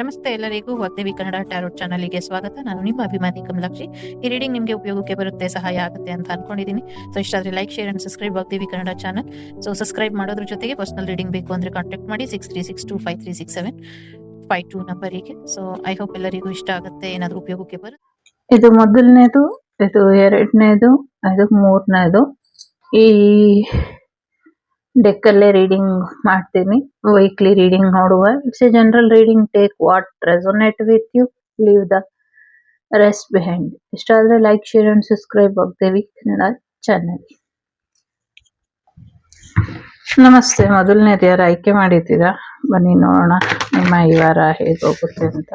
ನಮಸ್ತೆ ಎಲ್ಲರಿಗೂ ವಾಗ್ದೇವಿ ಕನ್ನಡ ಟ್ಯಾರೋಟ್ ಚಾನಲ್ಗೆ ಸ್ವಾಗತ. ನಾನು ನಿಮ್ಮ ಅಭಿಮಾನಿ ಕಮಲಾಕ್ಷಿ. ಈ ರೀಡಿಂಗ್ ನಿಮಗೆ ಉಪಯೋಗಕ್ಕೆ ಬರುತ್ತೆ, ಸಹಾಯ ಆಗುತ್ತೆ ಅಂತ ಅನ್ಕೊಂಡಿದ್ದೀನಿ. ಸೊ ಇಷ್ಟ ಆದರೆ like, share and subscribe Vagdevi Kannada channel. So subscribe ಮಾಡೋದ್ರ ಜೊತೆಗೆ ಪರ್ಸನಲ್ ರೀಡಿಂಗ್ ಬೇಕು ಅಂದ್ರೆ ಕಾಂಟ್ಯಾಕ್ಟ್ ಮಾಡಿ 6362536752 ನಂಬರಿಗೆ. ಸೊ ಐ ಹೋಪ್ ಎಲ್ಲರಿಗೂ ಇಷ್ಟ ಆಗುತ್ತೆ, ಏನಾದರೂ ಉಪಯೋಗಕ್ಕೆ ಬರುತ್ತೆ. ಇದು ಮೊದಲನೇದು, ಇದು ಎರಡನೇದು, ಇದು ಮೂರನೇದು. ಈ ಡೆಕ್ಕಲ್ಲೇ ರೀಡಿಂಗ್ ಮಾಡ್ತೀನಿ. ವೀಕ್ಲಿ ರೀಡಿಂಗ್ ನೋಡುವ. It's a general reading. Take what resonate with you, leave the rest behind. ಇಷ್ಟ ಆದರೆ like, share and subscribe Vagdevi Kannada channel. ನಮಸ್ತೆ. ಮೊದಲನೇದು ಯಾರು ಆಯ್ಕೆ ಮಾಡಿದ್ದೀರಾ? ಬನ್ನಿ ನೋಡೋಣ ನಿಮ್ಮ ಈ ವಾರ ಹೇಗೆ ಹೋಗುತ್ತೆ ಅಂತ.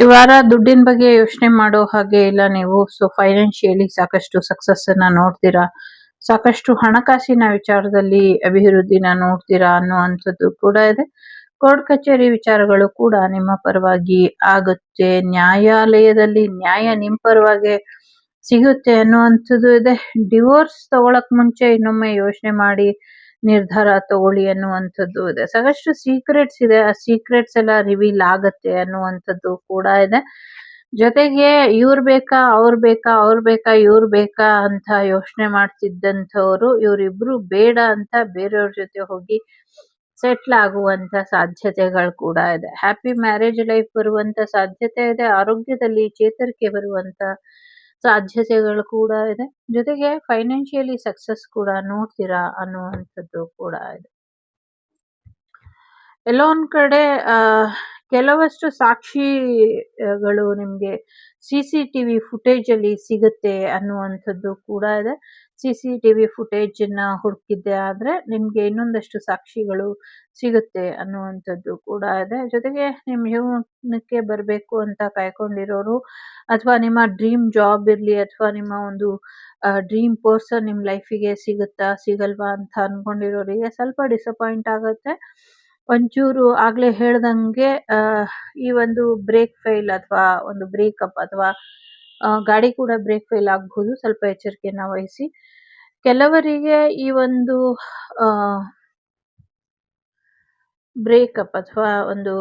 ಈ ವಾರ ದುಡ್ಡಿನ ಬಗ್ಗೆ ಯೋಚನೆ ಮಾಡೋ ಹಾಗೆ ಇಲ್ಲ ನೀವು. ಸೊ ಫೈನಾನ್ಷಿಯಲಿ ಸಾಕಷ್ಟು ಸಕ್ಸಸ್ ಅನ್ನ ನೋಡ್ತೀರಾ, ಸಾಕಷ್ಟು ಹಣಕಾಸಿನ ವಿಚಾರದಲ್ಲಿ ಅಭಿವೃದ್ಧಿನ ನೋಡ್ತೀರಾ ಅನ್ನುವಂಥದ್ದು ಕೂಡ ಇದೆ. ಕೋರ್ಟ್ ಕಚೇರಿ ವಿಚಾರಗಳು ಕೂಡ ನಿಮ್ಮ ಪರವಾಗಿ ಆಗುತ್ತೆ. ನ್ಯಾಯಾಲಯದಲ್ಲಿ ನ್ಯಾಯ ನಿಮ್ಮ ಪರವಾಗಿ ಸಿಗುತ್ತೆ ಅನ್ನುವಂಥದ್ದು ಇದೆ. ಡಿವೋರ್ಸ್ ತಗೊಳಕ್ ಮುಂಚೆ ಇನ್ನೊಮ್ಮೆ ಯೋಚನೆ ಮಾಡಿ ನಿರ್ಧಾರ ತಗೊಳ್ಳಿ ಅನ್ನುವಂಥದ್ದು ಇದೆ. ಸಾಕಷ್ಟು ಸೀಕ್ರೆಟ್ಸ್ ಇದೆ, ಆ ಸೀಕ್ರೆಟ್ಸ್ ಎಲ್ಲ ರಿವೀಲ್ ಆಗತ್ತೆ ಅನ್ನುವಂಥದ್ದು ಕೂಡ ಇದೆ. ಜೊತೆಗೆ ಇವ್ರು ಬೇಕಾ ಅವ್ರು ಬೇಕಾ ಇವ್ರು ಬೇಕಾ ಅಂತ ಯೋಚನೆ ಮಾಡ್ತಿದ್ದಂಥವ್ರು ಇವರಿಬ್ರು ಬೇಡ ಅಂತ ಬೇರೆಯವ್ರ ಜೊತೆ ಹೋಗಿ ಸೆಟ್ಲ್ ಆಗುವಂತ ಸಾಧ್ಯತೆಗಳು ಕೂಡ ಇದೆ. ಹ್ಯಾಪಿ ಮ್ಯಾರೇಜ್ ಲೈಫ್ ಬರುವಂತ ಸಾಧ್ಯತೆ ಇದೆ. ಆರೋಗ್ಯದಲ್ಲಿ ಚೇತರಿಕೆ ಬರುವಂತ ಸಾಧ್ಯತೆಗಳು ಕೂಡ ಇದೆ. ಜೊತೆಗೆ ಫೈನಾನ್ಷಿಯಲಿ ಸಕ್ಸಸ್ ಕೂಡ ನೋಡ್ತೀರಾ ಅನ್ನುವಂಥದ್ದು ಕೂಡ ಇದೆ. ಎಲ್ಲೋ ಒಂದ್ ಕಡೆ ಕೆಲವಷ್ಟು ಸಾಕ್ಷಿಗಳು ನಿಮ್ಗೆ CCTV ಫುಟೇಜ್ ಅಲ್ಲಿ ಸಿಗುತ್ತೆ ಅನ್ನುವಂಥದ್ದು ಕೂಡ ಇದೆ. CCTV ಫುಟೇಜ್ ನ ಹುಡುಕಿದ್ದೆ ಆದ್ರೆ ನಿಮ್ಗೆ ಇನ್ನೊಂದಷ್ಟು ಸಾಕ್ಷಿಗಳು ಸಿಗುತ್ತೆ ಅನ್ನುವಂಥದ್ದು ಕೂಡ ಇದೆ. ಜೊತೆಗೆ ನಿಮ್ ಜೀವನಕ್ಕೆ ಬರ್ಬೇಕು ಅಂತ ಕಾಯ್ಕೊಂಡಿರೋರು, ಅಥವಾ ನಿಮ್ಮ ಡ್ರೀಮ್ ಜಾಬ್ ಇರ್ಲಿ, ಅಥವಾ ನಿಮ್ಮ ಒಂದು ಡ್ರೀಮ್ ಪರ್ಸನ್ ನಿಮ್ ಲೈಫಿಗೆ ಸಿಗುತ್ತಾ ಸಿಗಲ್ವಾ ಅಂತ ಅನ್ಕೊಂಡಿರೋರಿಗೆ ಸ್ವಲ್ಪ ಡಿಸಪಾಯಿಂಟ್ ಆಗುತ್ತೆ. ಒಂಚೂರು ಆಗ್ಲೇ ಹೇಳ್ದಂಗೆ ಈ ಒಂದು ಬ್ರೇಕ್ ಫೇಲ್ ಅಥವಾ ಒಂದು ಬ್ರೇಕಪ್ ಅಥವಾ ಗಾಡಿ ಕೂಡ ಬ್ರೇಕ್ ಫೇಲ್ ಆಗಬಹುದು. ಸ್ವಲ್ಪ ಎಚ್ಚರಿಕೆನ ವಹಿಸಿ. ಕೆಲವರಿಗೆ ಈ ಒಂದು ಬ್ರೇಕಪ್ ಅಥವಾ ಒಂದು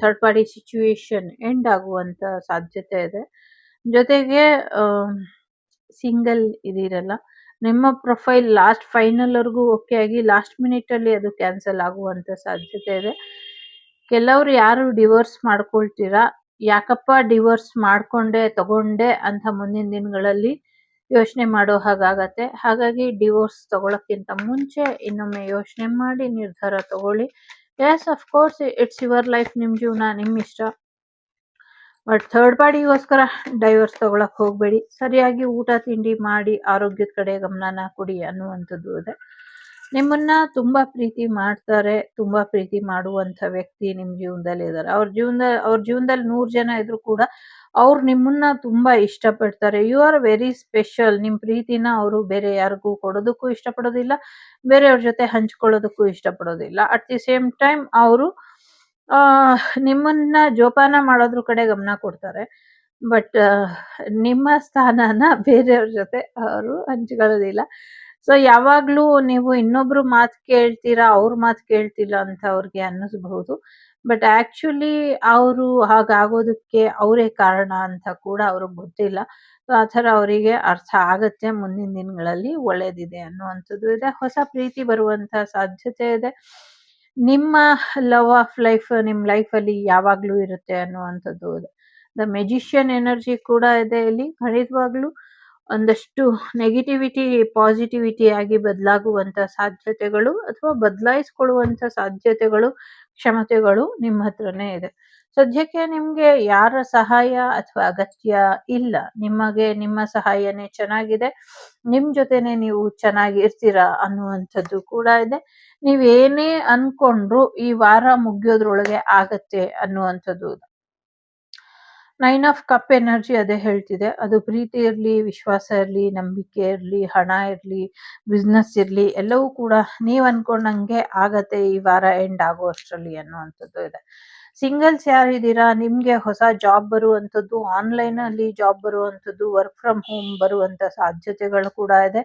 ಥರ್ಡ್ ಪಾರ್ಟಿ ಸಿಚುವೇಶನ್ ಎಂಡ್ ಆಗುವಂತ ಸಾಧ್ಯತೆ ಇದೆ. ಜೊತೆಗೆ ಸಿಂಗಲ್ ಇದಿರಲ್ಲ, ನಿಮ್ಮ ಪ್ರೊಫೈಲ್ ಲಾಸ್ಟ್ ಫೈನಲ್ ವರ್ಗೂ ಓಕೆ ಆಗಿ ಲಾಸ್ಟ್ ಮಿನಿಟ್ ಅಲ್ಲಿ ಅದು ಕ್ಯಾನ್ಸಲ್ ಆಗುವಂತ ಸಾಧ್ಯತೆ ಇದೆ. ಕೆಲವರು ಯಾರು ಡಿವೋರ್ಸ್ ಮಾಡ್ಕೊಳ್ತೀರಾ, ಯಾಕಪ್ಪ ಡಿವೋರ್ಸ್ ಮಾಡ್ಕೊಂಡೆ ತಗೊಂಡೆ ಅಂತ ಮುಂದಿನ ದಿನಗಳಲ್ಲಿ ಯೋಚನೆ ಮಾಡೋ ಹಾಗಾಗತ್ತೆ. ಹಾಗಾಗಿ ಡಿವೋರ್ಸ್ ತಗೊಳಕ್ಕಿಂತ ಮುಂಚೆ ಇನ್ನೊಮ್ಮೆ ಯೋಚನೆ ಮಾಡಿ ನಿರ್ಧಾರ ತಗೊಳ್ಳಿ. Yes, of course it's your life, ನಿಮ್ ಜೀವನ, ನಿಮ್ ಇಷ್ಟ. ಬಟ್ ಥರ್ಡ್ ಪಾರ್ಟಿಗೋಸ್ಕರ ಡೈವರ್ಸ್ ತಗೊಳಕ್ ಹೋಗ್ಬೇಡಿ. ಸರಿಯಾಗಿ ಊಟ ತಿಂಡಿ ಮಾಡಿ ಆರೋಗ್ಯದ ಕಡೆ ಗಮನನ ಕೊಡಿ ಅನ್ನುವಂಥದ್ದು ಇದೆ. ನಿಮ್ಮನ್ನ ತುಂಬಾ ಪ್ರೀತಿ ಮಾಡ್ತಾರೆ, ತುಂಬಾ ಪ್ರೀತಿ ಮಾಡುವಂತ ವ್ಯಕ್ತಿ ನಿಮ್ ಜೀವನದಲ್ಲಿ ಇದ್ದಾರೆ. ಅವ್ರ ಜೀವನದಲ್ಲಿ 100 ಜನ ಇದ್ರು ಕೂಡ ಅವ್ರು ನಿಮ್ಮನ್ನ ತುಂಬಾ ಇಷ್ಟಪಡ್ತಾರೆ. You are very special. ನಿಮ್ ಪ್ರೀತಿನ ಅವರು ಬೇರೆ ಯಾರಿಗೂ ಕೊಡೋದಕ್ಕೂ ಇಷ್ಟಪಡೋದಿಲ್ಲ, ಬೇರೆಯವ್ರ ಜೊತೆ ಹಂಚ್ಕೊಳ್ಳೋದಕ್ಕೂ ಇಷ್ಟಪಡೋದಿಲ್ಲ. ಅಟ್ ದಿ ಸೇಮ್ ಟೈಮ್ ಅವರು ನಿಮ್ಮನ್ನ ಜೋಪಾನ ಮಾಡೋದ್ರ ಕಡೆ ಗಮನ ಕೊಡ್ತಾರೆ. ಬಟ್ ನಿಮ್ಮ ಸ್ಥಾನನ ಬೇರೆಯವ್ರ ಜೊತೆ ಅವರು ಹಂಚ್ಕೊಳ್ಳೋದಿಲ್ಲ. ಸೊ ಯಾವಾಗ್ಲೂ ನೀವು ಇನ್ನೊಬ್ರು ಮಾತು ಕೇಳ್ತೀರಾ, ಅವ್ರ ಮಾತು ಕೇಳ್ತಿಲ್ಲ ಅಂತ ಅವ್ರಿಗೆ ಅನ್ನಿಸ್ಬಹುದು. ಬಟ್ ಆಕ್ಚುಲಿ ಅವರು ಹಾಗಾಗೋದಕ್ಕೆ ಅವರೇ ಕಾರಣ ಅಂತ ಕೂಡ ಅವ್ರಿಗೆ ಗೊತ್ತಿಲ್ಲ. ಆ ಥರ ಅವರಿಗೆ ಅರ್ಥ ಆಗತ್ತೆ. ಮುಂದಿನ ದಿನಗಳಲ್ಲಿ ಒಳ್ಳೇದಿದೆ ಅನ್ನುವಂಥದ್ದು ಇದೆ. ಹೊಸ ಪ್ರೀತಿ ಬರುವಂತ ಸಾಧ್ಯತೆ ಇದೆ. ನಿಮ್ಮ ಲವ್ ಆಫ್ ಲೈಫ್ ನಿಮ್ ಲೈಫ್ ಅಲ್ಲಿ ಯಾವಾಗ್ಲೂ ಇರುತ್ತೆ ಅನ್ನುವಂಥದ್ದು ಇದೆ. ದ ಮೆಜಿಷಿಯನ್ ಎನರ್ಜಿ ಕೂಡ ಇದೆ ಇಲ್ಲಿ. ಖಂಡಿತವಾಗ್ಲೂ ಒಂದಷ್ಟು ನೆಗೆಟಿವಿಟಿ ಪಾಸಿಟಿವಿಟಿ ಆಗಿ ಬದಲಾಗುವಂತ ಸಾಧ್ಯತೆಗಳು ಅಥವಾ ಬದಲಾಯಿಸ್ಕೊಳ್ಳುವಂತ ಸಾಧ್ಯತೆಗಳು, ಕ್ಷಮತೆಗಳು ನಿಮ್ಮ ಹತ್ರನೇ ಇದೆ. ಸದ್ಯಕ್ಕೆ ನಿಮ್ಗೆ ಯಾರ ಸಹಾಯ ಅಥವಾ ಅಗತ್ಯ ಇಲ್ಲ. ನಿಮಗೆ ನಿಮ್ಮ ಸಹಾಯನೇ ಚೆನ್ನಾಗಿದೆ. ನಿಮ್ ಜೊತೆನೆ ನೀವು ಚೆನ್ನಾಗಿರ್ತೀರಾ ಅನ್ನುವಂಥದ್ದು ಕೂಡ ಇದೆ. ನೀವೇನೇ ಅನ್ಕೊಂಡ್ರು ಈ ವಾರ ಮುಗಿಯೋದ್ರೊಳಗೆ ಆಗತ್ತೆ ಅನ್ನುವಂಥದ್ದು. 9 ಆಫ್ ಕಪ್ ಎನರ್ಜಿ ಅದೇ ಹೇಳ್ತಿದೆ. ಅದು ಪ್ರೀತಿ ಇರ್ಲಿ, ವಿಶ್ವಾಸ ಇರ್ಲಿ, ನಂಬಿಕೆ ಇರ್ಲಿ, ಹಣ ಇರ್ಲಿ, ಬಿಸ್ನೆಸ್ ಇರ್ಲಿ, ಎಲ್ಲವೂ ಕೂಡ ನೀವ್ ಅನ್ಕೊಂಡಂಗೆ ಆಗತ್ತೆ ಈ ವಾರ ಎಂಡ್ ಆಗೋ ಅಷ್ಟರಲ್ಲಿ ಅನ್ನುವಂಥದ್ದು ಇದೆ. ಸಿಂಗಲ್ಸ್ ಯಾರಿದ್ದೀರಾ, ನಿಮ್ಗೆ ಹೊಸ ಜಾಬ್ ಬರುವಂಥದ್ದು, ಆನ್‌ಲೈನಲ್ಲಿ ಜಾಬ್ ಬರುವಂಥದ್ದು, ವರ್ಕ್ ಫ್ರಮ್ ಹೋಮ್ ಬರುವಂಥ ಸಾಧ್ಯತೆಗಳು ಕೂಡ ಇದೆ.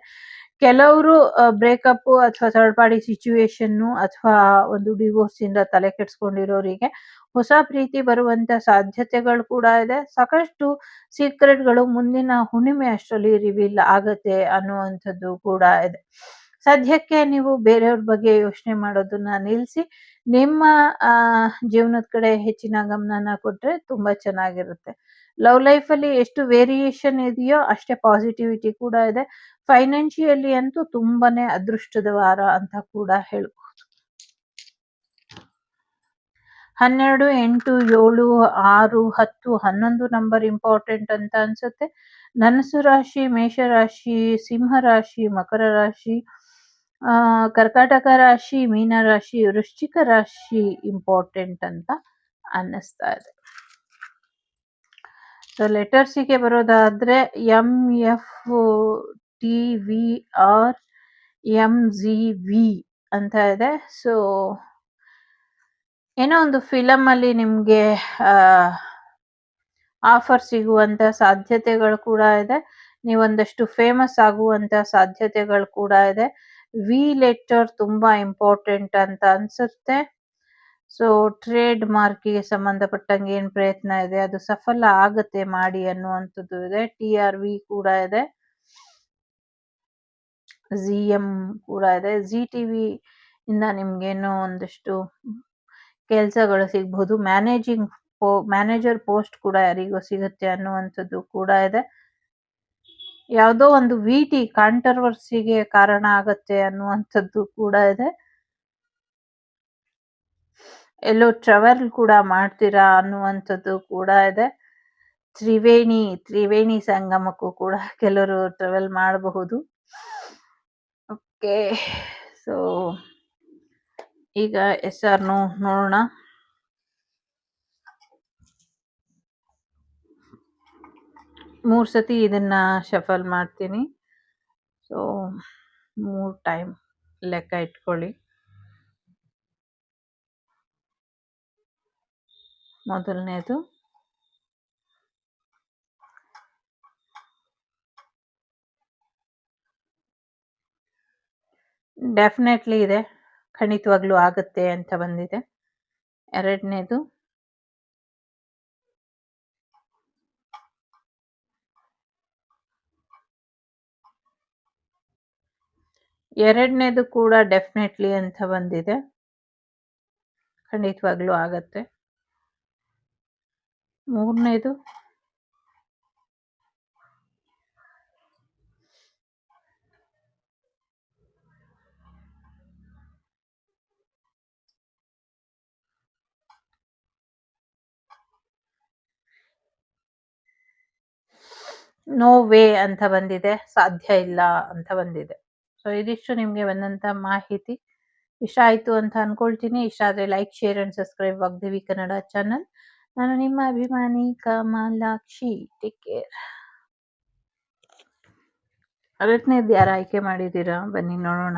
ಕೆಲವರು ಬ್ರೇಕಪ್ಪು ಅಥವಾ ಥರ್ಡ್ ಪಾರ್ಟಿ ಸಿಚ್ಯುಯೇಷನ್ನು ಅಥವಾ ಒಂದು ಡಿವೋರ್ಸಿಂದ ತಲೆ ಕೆಡಿಸ್ಕೊಂಡಿರೋರಿಗೆ ಹೊಸ ಪ್ರೀತಿ ಬರುವಂಥ ಸಾಧ್ಯತೆಗಳು ಕೂಡ ಇದೆ. ಸಾಕಷ್ಟು ಸೀಕ್ರೆಟ್‌ಗಳು ಮುಂದಿನ ಹುಣ್ಣಿಮೆ ಅಷ್ಟರಲ್ಲಿ ರಿವೀಲ್ ಆಗತ್ತೆ ಅನ್ನುವಂಥದ್ದು ಕೂಡ ಇದೆ. ಸದ್ಯಕ್ಕೆ ನೀವು ಬೇರೆಯವ್ರ ಬಗ್ಗೆ ಯೋಚನೆ ಮಾಡೋದನ್ನ ನಿಲ್ಲಿಸಿ ನಿಮ್ಮ ಜೀವನದ ಕಡೆ ಹೆಚ್ಚಿನ ಗಮನನ ಕೊಟ್ರೆ ತುಂಬಾ ಚೆನ್ನಾಗಿರುತ್ತೆ. ಲವ್ ಲೈಫಲ್ಲಿ ಎಷ್ಟು ವೇರಿಯೇಷನ್ ಇದೆಯೋ ಅಷ್ಟೇ ಪಾಸಿಟಿವಿಟಿ ಕೂಡ ಇದೆ. ಫೈನಾನ್ಷಿಯಲಿ ಅಂತೂ ತುಂಬಾನೇ ಅದೃಷ್ಟದ ವಾರ ಅಂತ ಕೂಡ ಹೇಳ್ಬೋದು. 12, 8, 7, 6, 10, 11 ನಂಬರ್ ಇಂಪಾರ್ಟೆಂಟ್ ಅಂತ ಅನ್ಸುತ್ತೆ. ಧನಸ್ಸು ರಾಶಿ, ಮೇಷರಾಶಿ, ಸಿಂಹ ರಾಶಿ, ಮಕರ ರಾಶಿ, ಕರ್ಕಾಟಕ ರಾಶಿ, ಮೀನ ರಾಶಿ, ವೃಶ್ಚಿಕ ರಾಶಿ ಇಂಪಾರ್ಟೆಂಟ್ ಅಂತ ಅನ್ನಿಸ್ತಾ ಇದೆ. ಸೊ ಲೆಟರ್ಸಿಗೆ ಬರೋದಾದ್ರೆ MFTVR MZV ಅಂತ ಇದೆ. ಸೊ ಏನೋ ಒಂದು ಫಿಲಮ್ ಅಲ್ಲಿ ನಿಮ್ಗೆ ಆಫರ್ ಸಿಗುವಂತ ಸಾಧ್ಯತೆಗಳು ಕೂಡ ಇದೆ. ನೀವೊಂದಷ್ಟು ಫೇಮಸ್ ಆಗುವಂತ ಸಾಧ್ಯತೆಗಳು ಕೂಡ ಇದೆ. ವಿ ಲೆಟರ್ ತುಂಬಾ ಇಂಪಾರ್ಟೆಂಟ್ ಅಂತ ಅನ್ಸುತ್ತೆ. ಸೊ ಟ್ರೇಡ್ ಮಾರ್ಕಿಗೆ ಸಂಬಂಧಪಟ್ಟಂಗೆ ಏನ್ ಪ್ರಯತ್ನ ಇದೆ ಅದು ಸಫಲ ಆಗತ್ತೆ ಮಾಡಿ ಅನ್ನುವಂಥದ್ದು ಇದೆ. TRV ಕೂಡ ಇದೆ, ZM ಕೂಡ ಇದೆ. ZTV ಇಂದ ನಿಮ್ಗೇನೋ ಒಂದಷ್ಟು ಕೆಲ್ಸಗಳು ಸಿಗ್ಬಹುದು. ಮ್ಯಾನೇಜರ್ ಪೋಸ್ಟ್ ಕೂಡ ಯಾರಿಗೋ ಸಿಗುತ್ತೆ ಅನ್ನುವಂಥದ್ದು ಕೂಡ ಇದೆ. ಯಾವುದೋ ಒಂದು VT ಕಾಂಟ್ರವರ್ಸಿಗೆ ಕಾರಣ ಆಗತ್ತೆ ಅನ್ನುವಂಥದ್ದು ಕೂಡ ಇದೆ. ಎಲ್ಲೋ ಟ್ರಾವೆಲ್ ಕೂಡ ಮಾಡ್ತೀರಾ ಅನ್ನುವಂಥದ್ದು ಕೂಡ ಇದೆ. ತ್ರಿವೇಣಿ ಸಂಗಮಕ್ಕೂ ಕೂಡ ಕೆಲವರು ಟ್ರಾವೆಲ್ ಮಾಡಬಹುದು. ಓಕೆ, ಸೊ ಈಗ SR ನೋಡೋಣ. ಮೂರು ಸತಿ ಇದನ್ನ ಶಫಲ್ ಮಾಡ್ತೀನಿ. ಸೊ 3 ಟೈಮ್ ಲೆಕ್ಕ ಇಟ್ಕೊಳ್ಳಿ. ಮೊದಲನೇದು ಡೆಫಿನೆಟ್ಲಿ ಇದೆ, ಖಂಡಿತವಾಗ್ಲೂ ಆಗತ್ತೆ ಅಂತ ಬಂದಿದೆ. ಎರಡನೇದು ಕೂಡ ಡೆಫಿನೆಟ್ಲಿ ಅಂತ ಬಂದಿದೆ, ಖಂಡಿತವಾಗ್ಲೂ ಆಗತ್ತೆ. ಮೂರನೇದು ನೋ ವೇ ಅಂತ ಬಂದಿದೆ, ಸಾಧ್ಯ ಇಲ್ಲ ಅಂತ ಬಂದಿದೆ. ಸೊ ಇದಿಷ್ಟು ನಿಮ್ಗೆ ಬಂದಂತ ಮಾಹಿತಿ. ಇಷ್ಟ ಆಯ್ತು ಅಂತ ಅನ್ಕೊಳ್ತೀನಿ. ಇಷ್ಟ ಆದ್ರೆ like, share and subscribe Vagdevi Kannada channel. ನಾನು ನಿಮ್ಮ ಅಭಿಮಾನಿ ಕಮಲಾಕ್ಷಿ. Take care. ಎರಡನೇದು ಯಾರು ಆಯ್ಕೆ ಮಾಡಿದ್ದೀರಾ ಬನ್ನಿ ನೋಡೋಣ.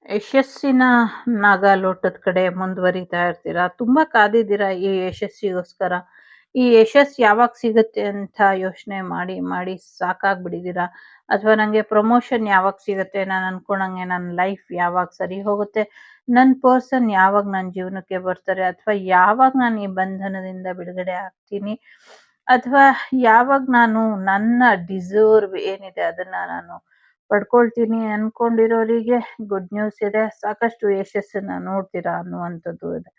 ಯಶಸ್ಸಿನ ನಾಗಾಲೋಟದ ಕಡೆ ಮುಂದುವರಿತಾ ಇರ್ತೀರಾ. ತುಂಬಾ ಕಾದಿದ್ದೀರಾ ಈ ಯಶಸ್ಸಿಗೋಸ್ಕರ. ಈ ಯಶಸ್ಸು ಯಾವಾಗ ಸಿಗುತ್ತೆ ಅಂತ ಯೋಚನೆ ಮಾಡಿ ಮಾಡಿ ಸಾಕಾಗ್ಬಿಟ್ಟಿದ್ದೀರಾ. ಅಥವಾ ನಂಗೆ ಪ್ರಮೋಷನ್ ಯಾವಾಗ ಸಿಗುತ್ತೆ, ನಾನು ಅನ್ಕೊಂಡಂಗೆ ನನ್ನ ಲೈಫ್ ಯಾವಾಗ ಸರಿ ಹೋಗುತ್ತೆ, ನನ್ನ ಪರ್ಸನ್ ಯಾವಾಗ ನನ್ನ ಜೀವನಕ್ಕೆ ಬರ್ತಾರೆ, ಅಥವಾ ಯಾವಾಗ ನಾನು ಈ ಬಂಧನದಿಂದ ಬಿಡುಗಡೆ ಆಗ್ತೀನಿ, ಅಥವಾ ಯಾವಾಗ ನಾನು ನನ್ನ ಡಿಸರ್ವ್ ಏನಿದೆ ಅದನ್ನ ನಾನು ಪಡ್ಕೊಳ್ತೀನಿ ಅನ್ಕೊಂಡಿರೋರಿಗೆ ಗುಡ್ ನ್ಯೂಸ್ ಇದೆ. ಸಾಕಷ್ಟು ಯಶಸ್ಸನ್ನ ನೋಡ್ತೀರಾ ಅನ್ನುವಂಥದ್ದು ಇದೆ.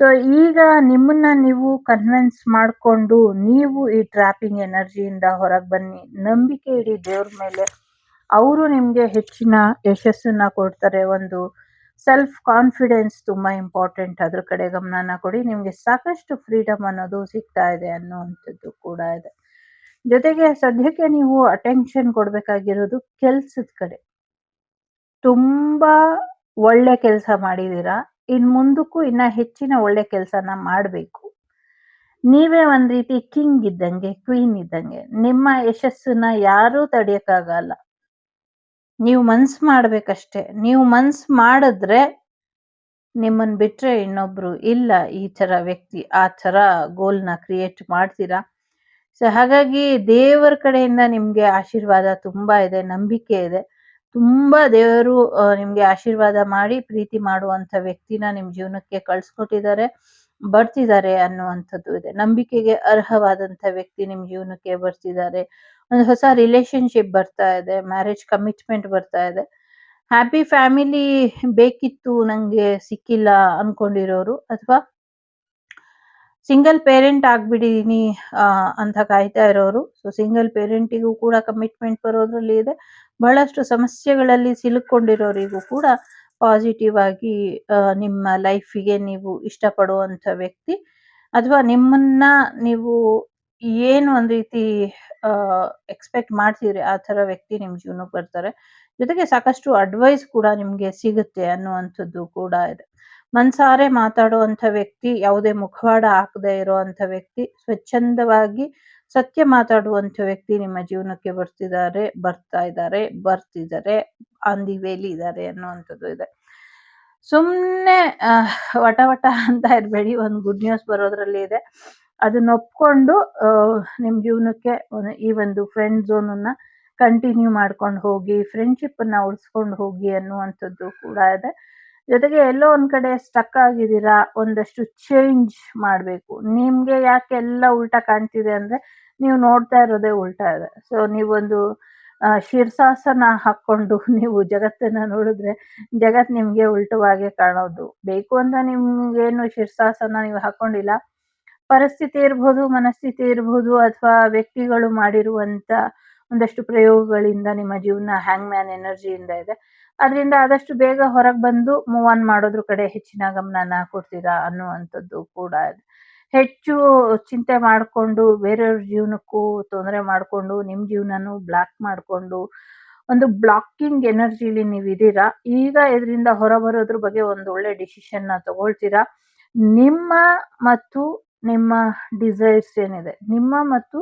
ಸೊ ಈಗ ನಿಮ್ಮನ್ನ ನೀವು ಕನ್ವಿನ್ಸ್ ಮಾಡ್ಕೊಂಡು ನೀವು ಈ ಟ್ರ್ಯಾಪಿಂಗ್ ಎನರ್ಜಿಯಿಂದ ಹೊರಗೆ ಬನ್ನಿ. ನಂಬಿಕೆ ಇಡಿ ದೇವ್ರ ಮೇಲೆ. ಅವರು ನಿಮ್ಗೆ ಹೆಚ್ಚಿನ ಯಶಸ್ಸನ್ನ ಕೊಡ್ತಾರೆ. ಒಂದು ಸೆಲ್ಫ್ ಕಾನ್ಫಿಡೆನ್ಸ್ ತುಂಬಾ ಇಂಪಾರ್ಟೆಂಟ್. ಅದ್ರ ಕಡೆ ಗಮನನ ಕೊಡಿ. ನಿಮ್ಗೆ ಸಾಕಷ್ಟು ಫ್ರೀಡಮ್ ಅನ್ನೋದು ಸಿಗ್ತಾ ಇದೆ ಅನ್ನುವಂಥದ್ದು ಕೂಡ ಇದೆ. ಜೊತೆಗೆ ಸದ್ಯಕ್ಕೆ ನೀವು ಅಟೆನ್ಷನ್ ಕೊಡ್ಬೇಕಾಗಿರೋದು ಕೆಲ್ಸದ ಕಡೆ. ತುಂಬಾ ಒಳ್ಳೆ ಕೆಲಸ ಮಾಡಿದೀರಾ. ಇನ್ ಮುಂದಕ್ಕೂ ಇನ್ನ ಹೆಚ್ಚಿನ ಒಳ್ಳೆ ಕೆಲಸನ ಮಾಡ್ಬೇಕು. ನೀವೇ ಒಂದ್ ರೀತಿ ಕಿಂಗ್ ಇದ್ದಂಗೆ, ಕ್ವೀನ್ ಇದ್ದಂಗೆ. ನಿಮ್ಮ ಯಶಸ್ಸನ್ನ ಯಾರೂ ತಡೆಯಕ್ಕಾಗಲ್ಲ. ನೀವು ಮನ್ಸ್ ಮಾಡ್ಬೇಕಷ್ಟೇ. ನೀವು ಮನ್ಸ್ ಮಾಡಿದ್ರೆ ನಿಮ್ಮನ್ ಬಿಟ್ರೆ ಇನ್ನೊಬ್ರು ಇಲ್ಲ. ಈ ತರ ವ್ಯಕ್ತಿ ಆ ತರ ಗೋಲ್ನ ಕ್ರಿಯೇಟ್ ಮಾಡ್ತೀರಾ. ಸೊ ಹಾಗಾಗಿ ದೇವರ ಕಡೆಯಿಂದ ನಿಮ್ಗೆ ಆಶೀರ್ವಾದ ತುಂಬಾ ಇದೆ, ನಂಬಿಕೆ ಇದೆ. ತುಂಬಾ ದೇವರು ನಿಮ್ಗೆ ಆಶೀರ್ವಾದ ಮಾಡಿ ಪ್ರೀತಿ ಮಾಡುವಂತ ವ್ಯಕ್ತಿನ ನಿಮ್ ಜೀವನಕ್ಕೆ ಕಳ್ಸ್ಕೊಟ್ಟಿದ್ದಾರೆ, ಬರ್ತಿದ್ದಾರೆ ಅನ್ನುವಂಥದ್ದು ಇದೆ. ನಂಬಿಕೆಗೆ ಅರ್ಹವಾದಂತ ವ್ಯಕ್ತಿ ನಿಮ್ ಜೀವನಕ್ಕೆ ಬರ್ತಿದ್ದಾರೆ. ಒಂದು ಹೊಸ ರಿಲೇಶನ್ಶಿಪ್ ಬರ್ತಾ ಇದೆ, ಮ್ಯಾರೇಜ್ ಕಮಿಟ್ಮೆಂಟ್ ಬರ್ತಾ ಇದೆ. ಹ್ಯಾಪಿ ಫ್ಯಾಮಿಲಿ ಬೇಕಿತ್ತು ನಂಗೆ ಸಿಕ್ಕಿಲ್ಲ ಅನ್ಕೊಂಡಿರೋರು, ಅಥವಾ ಸಿಂಗಲ್ ಪೇರೆಂಟ್ ಆಗ್ಬಿಟ್ಟಿದೀನಿ ಅಂತ ಕಾಯ್ತಾ ಇರೋರು. ಸೊ ಸಿಂಗಲ್ ಪೇರೆಂಟಿಗೂ ಕೂಡ ಕಮಿಟ್ಮೆಂಟ್ ಬರೋದ್ರಲ್ಲಿ ಇದೆ. ಬಹಳಷ್ಟು ಸಮಸ್ಯೆಗಳಲ್ಲಿ ಸಿಲುಕೊಂಡಿರೋರಿಗೂ ಕೂಡ ಪಾಸಿಟಿವ್ ಆಗಿ ನಿಮ್ಮ ಲೈಫಿಗೆ ನೀವು ಇಷ್ಟಪಡುವಂತ ವ್ಯಕ್ತಿ, ಅಥವಾ ನಿಮ್ಮನ್ನ ನೀವು ಏನು ಒಂದ್ ರೀತಿ ಎಕ್ಸ್ಪೆಕ್ಟ್ ಮಾಡ್ತೀರಿ ಆ ತರ ವ್ಯಕ್ತಿ ನಿಮ್ ಜೀವನಕ್ಕೆ ಬರ್ತಾರೆ. ಜೊತೆಗೆ ಸಾಕಷ್ಟು ಅಡ್ವೈಸ್ ಕೂಡ ನಿಮ್ಗೆ ಸಿಗುತ್ತೆ ಅನ್ನುವಂಥದ್ದು ಕೂಡ ಇದೆ. ಮನ್ಸಾರೆ ಮಾತಾಡುವಂತ ವ್ಯಕ್ತಿ, ಯಾವುದೇ ಮುಖವಾಡ ಹಾಕದೆ ಇರುವಂತ ವ್ಯಕ್ತಿ, ಸ್ವಚ್ಛಂದವಾಗಿ ಸತ್ಯ ಮಾತಾಡುವಂತ ವ್ಯಕ್ತಿ ನಿಮ್ಮ ಜೀವನಕ್ಕೆ ಬರ್ತಿದ್ದಾರೆ, ಆನ್ ದಿ ವೇಲಿ ಇದ್ದಾರೆ ಅನ್ನುವಂಥದ್ದು ಇದೆ. ಸುಮ್ನೆ ವಟ ವಟ ಅಂತ ಇರ್ಬೇಡಿ. ಒಂದು ಗುಡ್ ನ್ಯೂಸ್ ಬರೋದ್ರಲ್ಲಿ ಇದೆ. ಅದನ್ನ ಒಪ್ಕೊಂಡು ನಿಮ್ ಜೀವನಕ್ಕೆ ಈ ಒಂದು ಫ್ರೆಂಡ್ ಝೋನ್ ಅನ್ನ ಕಂಟಿನ್ಯೂ ಮಾಡ್ಕೊಂಡು ಹೋಗಿ, ಫ್ರೆಂಡ್ಶಿಪ್ ಅನ್ನ ಉಳಿಸ್ಕೊಂಡು ಹೋಗಿ ಅನ್ನುವಂಥದ್ದು ಕೂಡ ಇದೆ. ಜೊತೆಗೆ ಎಲ್ಲೋ ಒಂದ್ ಕಡೆ ಸ್ಟಕ್ ಆಗಿದ್ದೀರಾ, ಒಂದಷ್ಟು ಚೇಂಜ್ ಮಾಡ್ಬೇಕು. ನಿಮ್ಗೆ ಯಾಕೆ ಎಲ್ಲ ಉಲ್ಟಾ ಕಾಣ್ತಿದೆ ಅಂದ್ರೆ, ನೀವು ನೋಡ್ತಾ ಇರೋದೇ ಉಲ್ಟಾ ಇದೆ. ಸೊ ನೀವೊಂದು ಶೀರ್ಷಾಸನ ಹಾಕೊಂಡು ನೀವು ಜಗತ್ತನ್ನ ನೋಡಿದ್ರೆ ಜಗತ್ ನಿಮ್ಗೆ ಉಲ್ಟವಾಗೆ ಕಾಣೋದು. ಬೇಕು ಅಂತ ನಿಮ್ಗೇನು ಶೀರ್ಷಾಸನ ನೀವು ಹಾಕೊಂಡಿಲ್ಲ. ಪರಿಸ್ಥಿತಿ ಇರ್ಬೋದು, ಮನಸ್ಥಿತಿ ಇರ್ಬೋದು, ಅಥವಾ ವ್ಯಕ್ತಿಗಳು ಮಾಡಿರುವಂತ ಒಂದಷ್ಟು ಪ್ರಯೋಗಗಳಿಂದ ನಿಮ್ಮ ಜೀವನ ಹ್ಯಾಂಗ್ ಮ್ಯಾನ್ ಎನರ್ಜಿಯಿಂದ ಇದೆ. ಅದರಿಂದ ಆದಷ್ಟು ಬೇಗ ಹೊರಗೆ ಬಂದು ಮೂವ್ ಆನ್ ಮಾಡೋದ್ರ ಕಡೆ ಹೆಚ್ಚಿನ ಗಮನನ ಕೊಡ್ತೀರಾ ಅನ್ನುವಂಥದ್ದು ಕೂಡ ಇದೆ. ಹೆಚ್ಚು ಚಿಂತೆ ಮಾಡ್ಕೊಂಡು ಬೇರೆಯವ್ರ ಜೀವನಕ್ಕೂ ತೊಂದರೆ ಮಾಡ್ಕೊಂಡು ನಿಮ್ ಜೀವನನು ಬ್ಲಾಕ್ ಮಾಡ್ಕೊಂಡು ಒಂದು ಬ್ಲಾಕಿಂಗ್ ಎನರ್ಜಿಲಿ ನೀವು ಇದೀರಾ. ಈಗ ಇದರಿಂದ ಹೊರಬರೋದ್ರ ಬಗ್ಗೆ ಒಂದು ಒಳ್ಳೆ ಡಿಸಿಷನ್ ನ ತಗೊಳ್ತೀರಾ. ನಿಮ್ಮ ಮತ್ತು ನಿಮ್ಮ ಡಿಸೈರ್ಸ್ ಏನಿದೆ, ನಿಮ್ಮ ಮತ್ತು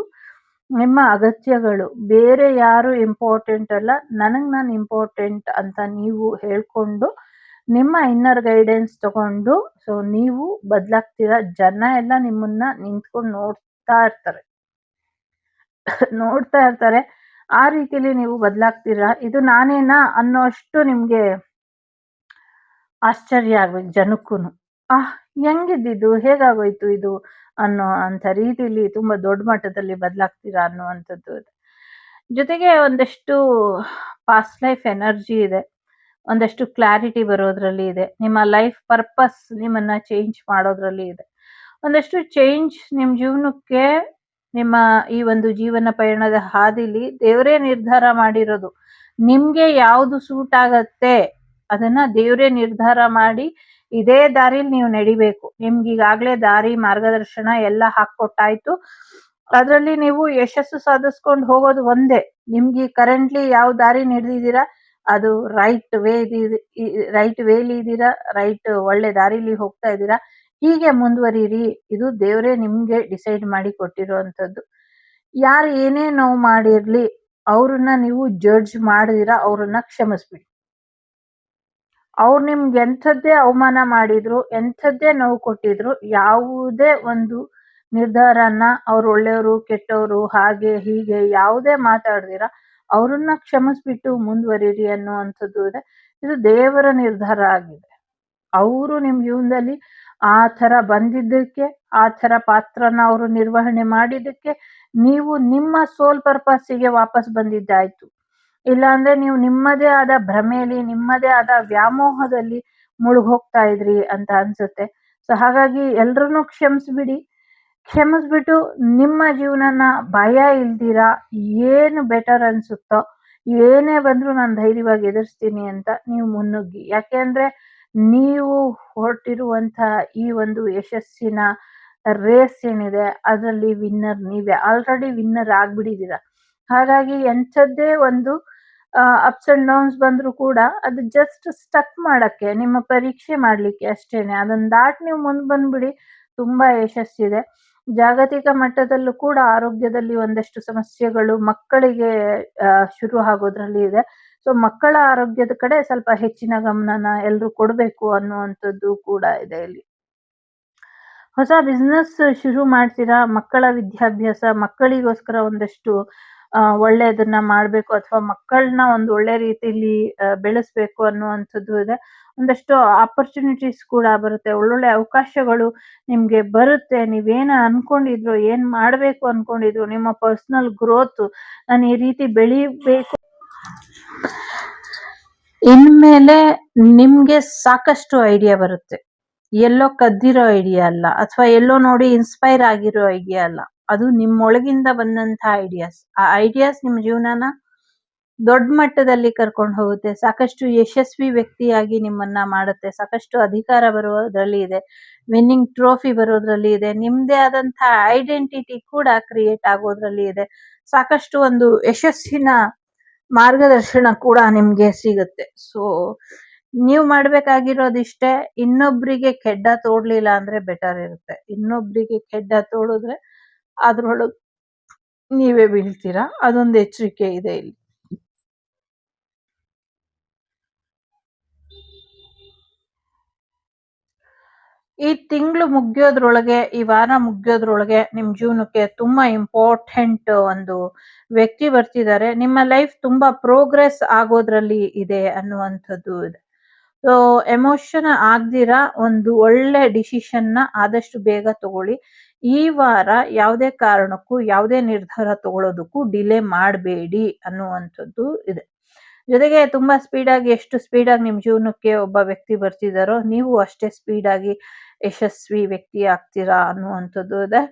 ನಿಮ್ಮ ಅಗತ್ಯಗಳು, ಬೇರೆ ಯಾರು ಇಂಪಾರ್ಟೆಂಟ್ ಅಲ್ಲ, ನನಗ್ ನಾನು ಇಂಪಾರ್ಟೆಂಟ್ ಅಂತ ನೀವು ಹೇಳ್ಕೊಂಡು ನಿಮ್ಮ ಇನ್ನರ್ ಗೈಡೆನ್ಸ್ ತಗೊಂಡು ಸೊ ನೀವು ಬದಲಾಗ್ತೀರಾ. ಜನ ಎಲ್ಲ ನಿಮ್ಮನ್ನ ನಿಂತ್ಕೊಂಡು ನೋಡ್ತಾ ಇರ್ತಾರೆ. ಆ ರೀತಿಲಿ ನೀವು ಬದಲಾಗ್ತೀರಾ. ಇದು ನಾನೇನಾ ಅನ್ನೋಷ್ಟು ನಿಮ್ಗೆ ಆಶ್ಚರ್ಯ ಆಗ್ಬೇಕು ಜನಕ್ಕೂನು. ಹೆಂಗಿದ್ದಿದ್ದು, ಹೇಗಾಗೋಯ್ತು ಇದು ಅನ್ನೋ ಅಂತ ರೀತಿಲಿ ತುಂಬಾ ದೊಡ್ಡ ಮಟ್ಟದಲ್ಲಿ ಬದಲಾಗ್ತೀರಾ ಅನ್ನುವಂಥದ್ದು ಇದೆ. ಜೊತೆಗೆ ಒಂದಷ್ಟು ಪಾಸ್ಟ್ ಲೈಫ್ ಎನರ್ಜಿ ಇದೆ, ಒಂದಷ್ಟು ಕ್ಲಾರಿಟಿ ಬರೋದ್ರಲ್ಲಿ ಇದೆ. ನಿಮ್ಮ ಲೈಫ್ ಪರ್ಪಸ್ ನಿಮ್ಮನ್ನ ಚೇಂಜ್ ಮಾಡೋದ್ರಲ್ಲಿ ಇದೆ. ಒಂದಷ್ಟು ಚೇಂಜ್ ನಿಮ್ ಜೀವನಕ್ಕೆ, ನಿಮ್ಮ ಈ ಒಂದು ಜೀವನ ಪಯಣದ ಹಾದಿಲಿ ದೇವರೇ ನಿರ್ಧಾರ ಮಾಡಿರೋದು. ನಿಮ್ಗೆ ಯಾವ್ದು ಸೂಟ್ ಆಗತ್ತೆ ಅದನ್ನ ದೇವರೇ ನಿರ್ಧಾರ ಮಾಡಿ ಇದೇ ದಾರಿಲಿ ನೀವು ನಡಿಬೇಕು. ನಿಮ್ಗೆ ಈಗಾಗ್ಲೇ ದಾರಿ ಮಾರ್ಗದರ್ಶನ ಎಲ್ಲ ಹಾಕೊಟ್ಟಾಯ್ತು. ಅದ್ರಲ್ಲಿ ನೀವು ಯಶಸ್ಸು ಸಾಧಿಸ್ಕೊಂಡು ಹೋಗೋದು ಒಂದೇ. ನಿಮ್ಗೆ ಕರೆಂಟ್ಲಿ ಯಾವ ದಾರಿ ನಡೆದಿದ್ದೀರಾ ಅದು ರೈಟ್ ವೇಲಿ ಇದ್ದೀರಾ, ಒಳ್ಳೆ ದಾರಿಲಿ ಹೋಗ್ತಾ ಇದ್ದೀರಾ. ಹೀಗೆ ಮುಂದುವರಿರಿ. ಇದು ದೇವರೇ ನಿಮ್ಗೆ ಡಿಸೈಡ್ ಮಾಡಿ ಕೊಟ್ಟಿರುವಂತದ್ದು. ಯಾರು ಏನೇ ನೋವು ಮಾಡಿರ್ಲಿ ಅವ್ರನ್ನ ನೀವು ಜಡ್ಜ್ ಮಾಡಿದಿರಾ, ಅವ್ರನ್ನ ಕ್ಷಮಿಸ್ಬಿಡಿ. ಅವ್ರು ನಿಮ್ಗೆ ಎಂಥದ್ದೇ ಅವಮಾನ ಮಾಡಿದ್ರು, ಎಂಥದ್ದೇ ನೋವು ಕೊಟ್ಟಿದ್ರು, ಯಾವುದೇ ಒಂದು ನಿರ್ಧಾರನ ಅವ್ರು ಒಳ್ಳೆಯವರು ಕೆಟ್ಟವರು ಹಾಗೆ ಹೀಗೆ ಯಾವುದೇ ಮಾತಾಡ್ದಿರಾ ಅವ್ರನ್ನ ಕ್ಷಮಿಸ್ಬಿಟ್ಟು ಮುಂದುವರಿರಿ ಅನ್ನುವಂಥದ್ದು ಇದೆ. ಇದು ದೇವರ ನಿರ್ಧಾರ ಆಗಿದೆ. ಅವರು ನಿಮ್ ಜೀವನದಲ್ಲಿ ಆ ತರ ಬಂದಿದ್ದಕ್ಕೆ, ಆ ತರ ಪಾತ್ರನ ಅವರು ನಿರ್ವಹಣೆ ಮಾಡಿದ್ದಕ್ಕೆ ನೀವು ನಿಮ್ಮ ಸೋಲ್ ಪರ್ಪಸ್ಸಿಗೆ ವಾಪಸ್ ಬಂದಿದ್ದಾಯ್ತು. ಇಲ್ಲಾಂದ್ರೆ ನೀವು ನಿಮ್ಮದೇ ಆದ ಭ್ರಮೆಯಲ್ಲಿ, ನಿಮ್ಮದೇ ಆದ ವ್ಯಾಮೋಹದಲ್ಲಿ ಮುಳುಗೋಗ್ತಾ ಇದ್ರಿ ಅಂತ ಅನ್ಸುತ್ತೆ. ಸೊ ಹಾಗಾಗಿ ಎಲ್ರನ್ನೂ ಕ್ಷಮಿಸ್ಬಿಡಿ. ಕ್ಷಮಿಸ್ಬಿಟ್ಟು ನಿಮ್ಮ ಜೀವನನ ಭಯ ಇಲ್ದಿರ ಏನು ಬೆಟರ್ ಅನ್ಸುತ್ತೋ, ಏನೇ ಬಂದ್ರು ನಾನು ಧೈರ್ಯವಾಗಿ ಎದುರಿಸ್ತೀನಿ ಅಂತ ನೀವು ಮುನ್ನುಗ್ಗಿ. ಯಾಕೆ ಅಂದ್ರೆ ನೀವು ಹೊರಟಿರುವಂಥ ಈ ಒಂದು ಯಶಸ್ಸಿನ ರೇಸ್ ಏನಿದೆ ಅದರಲ್ಲಿ ವಿನ್ನರ್ ನೀವೇ. ಆಲ್ರೆಡಿ ವಿನ್ನರ್ ಆಗ್ಬಿಟ್ಟಿದ್ದೀರ. ಹಾಗಾಗಿ ಎಂಥದ್ದೇ ಒಂದು ಅಪ್ಸ್ ಅಂಡ್ ಡೌನ್ಸ್ ಬಂದ್ರು ಕೂಡ ಅದು ಜಸ್ಟ್ ಸ್ಟಕ್ ಮಾಡಕ್ಕೆ, ನಿಮ್ಮ ಪರೀಕ್ಷೆ ಮಾಡ್ಲಿಕ್ಕೆ ಅಷ್ಟೇನೆ. ಅದನ್ನ ದಾಟಿ ನೀವು ಮುಂದೆ ಬಂದ್ಬಿಡಿ, ತುಂಬಾ ಯಶಸ್ಸಿದೆ. ಜಾಗತಿಕ ಮಟ್ಟದಲ್ಲೂ ಕೂಡ ಆರೋಗ್ಯದಲ್ಲಿ ಒಂದಷ್ಟು ಸಮಸ್ಯೆಗಳು ಮಕ್ಕಳಿಗೆ ಶುರು ಆಗೋದ್ರಲ್ಲಿ ಇದೆ. ಸೊ ಮಕ್ಕಳ ಆರೋಗ್ಯದ ಕಡೆ ಸ್ವಲ್ಪ ಹೆಚ್ಚಿನ ಗಮನನ ಎಲ್ರೂ ಕೊಡ್ಬೇಕು ಅನ್ನುವಂಥದ್ದು ಕೂಡ ಇದೆ ಇಲ್ಲಿ. ಹೊಸ ಬಿಸ್ನೆಸ್ ಶುರು ಮಾಡ್ತೀರಾ, ಮಕ್ಕಳ ವಿದ್ಯಾಭ್ಯಾಸ, ಮಕ್ಕಳಿಗೋಸ್ಕರ ಒಂದಷ್ಟು ಒಳ್ಳೆಯದನ್ನ ಮಾಡ್ಬೇಕು ಅಥವಾ ಮಕ್ಕಳನ್ನ ಒಂದು ಒಳ್ಳೆ ರೀತಿಲಿ ಬೆಳೆಸ್ಬೇಕು ಅನ್ನುವಂಥದ್ದು ಇದೆ. ಒಂದಷ್ಟು ಆಪರ್ಚುನಿಟೀಸ್ ಕೂಡ ಬರುತ್ತೆ, ಒಳ್ಳೊಳ್ಳೆ ಅವಕಾಶಗಳು ನಿಮ್ಗೆ ಬರುತ್ತೆ. ನೀವೇನ್ ಅನ್ಕೊಂಡಿದ್ರು, ಏನ್ ಮಾಡ್ಬೇಕು ಅನ್ಕೊಂಡಿದ್ರು, ನಿಮ್ಮ ಪರ್ಸನಲ್ ಗ್ರೋತ್, ನಾನು ಈ ರೀತಿ ಬೆಳಿಬೇಕು, ಇನ್ಮೇಲೆ ನಿಮ್ಗೆ ಸಾಕಷ್ಟು ಐಡಿಯಾ ಬರುತ್ತೆ. ಎಲ್ಲೋ ಕದ್ದಿರೋ ಐಡಿಯಾ ಅಲ್ಲ, ಅಥವಾ ಎಲ್ಲೋ ನೋಡಿ ಇನ್ಸ್ಪೈರ್ ಆಗಿರೋ ಐಡಿಯಾ ಅಲ್ಲ, ಅದು ನಿಮ್ಮೊಳಗಿಂದ ಬಂದಂತ ಐಡಿಯಾಸ್. ಆ ಐಡಿಯಾಸ್ ನಿಮ್ಮ ಜೀವನನ ದೊಡ್ಡ ಮಟ್ಟದಲ್ಲಿ ಕರ್ಕೊಂಡು ಹೋಗುತ್ತೆ, ಸಾಕಷ್ಟು ಯಶಸ್ವಿ ವ್ಯಕ್ತಿಯಾಗಿ ನಿಮ್ಮನ್ನ ಮಾಡುತ್ತೆ, ಸಾಕಷ್ಟು ಅಧಿಕಾರ ಬರೋದ್ರಲ್ಲಿ ಇದೆ, ವಿನ್ನಿಂಗ್ ಟ್ರೋಫಿ ಬರೋದ್ರಲ್ಲಿ ಇದೆ, ನಿಮ್ದೇ ಆದಂತ ಐಡೆಂಟಿಟಿ ಕೂಡ ಕ್ರಿಯೇಟ್ ಆಗೋದ್ರಲ್ಲಿ ಇದೆ, ಸಾಕಷ್ಟು ಒಂದು ಯಶಸ್ಸಿನ ಮಾರ್ಗದರ್ಶನ ಕೂಡ ನಿಮ್ಗೆ ಸಿಗುತ್ತೆ. ಸೊ ನೀವು ಮಾಡ್ಬೇಕಾಗಿರೋದಿಷ್ಟೇ, ಇನ್ನೊಬ್ರಿಗೆ ಕೆಡ್ಡ ತೋಡ್ಲಿಲ್ಲ ಅಂದ್ರೆ ಬೆಟರ್ ಇರುತ್ತೆ. ಇನ್ನೊಬ್ರಿಗೆ ಕೆಡ್ಡ ತೋಡಿದ್ರೆ ಅದ್ರೊಳಗ್ ನೀವೇ ಬೀಳ್ತೀರಾ, ಅದೊಂದು ಎಚ್ಚರಿಕೆ ಇದೆ ಇಲ್ಲಿ. ಈ ತಿಂಗಳು ಮುಗಿಯೋದ್ರೊಳಗೆ, ಈ ವಾರ ಮುಗಿಯೋದ್ರೊಳಗೆ ನಿಮ್ ಜೀವನಕ್ಕೆ ತುಂಬಾ ಇಂಪಾರ್ಟೆಂಟ್ ಒಂದು ವ್ಯಕ್ತಿ ಬರ್ತಿದ್ದಾರೆ. ನಿಮ್ಮ ಲೈಫ್ ತುಂಬಾ ಪ್ರೋಗ್ರೆಸ್ ಆಗೋದ್ರಲ್ಲಿ ಇದೆ ಅನ್ನುವಂಥದ್ದು ಇದೆ. ಸೊ ಎಮೋಷನ್ ಆಗ್ದಿರಾ ಒಂದು ಒಳ್ಳೆ ಡಿಸಿಷನ್ ನ ಆದಷ್ಟು ಬೇಗ ತಗೊಳ್ಳಿ. ಈ ವಾರ ಯಾವುದೇ ಕಾರಣಕ್ಕೂ ಯಾವುದೇ ನಿರ್ಧಾರ ತಗೊಳ್ಳೋದಕ್ಕೂ ಡಿಲೇ ಮಾಡಬೇಡಿ ಅನ್ನುವಂಥದ್ದು ಇದೆ. ಜೊತೆಗೆ ತುಂಬಾ ಸ್ಪೀಡಾಗಿ, ಎಷ್ಟು ಸ್ಪೀಡಾಗಿ ನಿಮ್ ಜೀವನಕ್ಕೆ ಒಬ್ಬ ವ್ಯಕ್ತಿ ಬರ್ತಿದಾರೋ ನೀವು ಅಷ್ಟೇ ಸ್ಪೀಡಾಗಿ ಯಶಸ್ವಿ ವ್ಯಕ್ತಿ ಆಗ್ತೀರಾ ಅನ್ನುವಂಥದ್ದು ಇದೆ.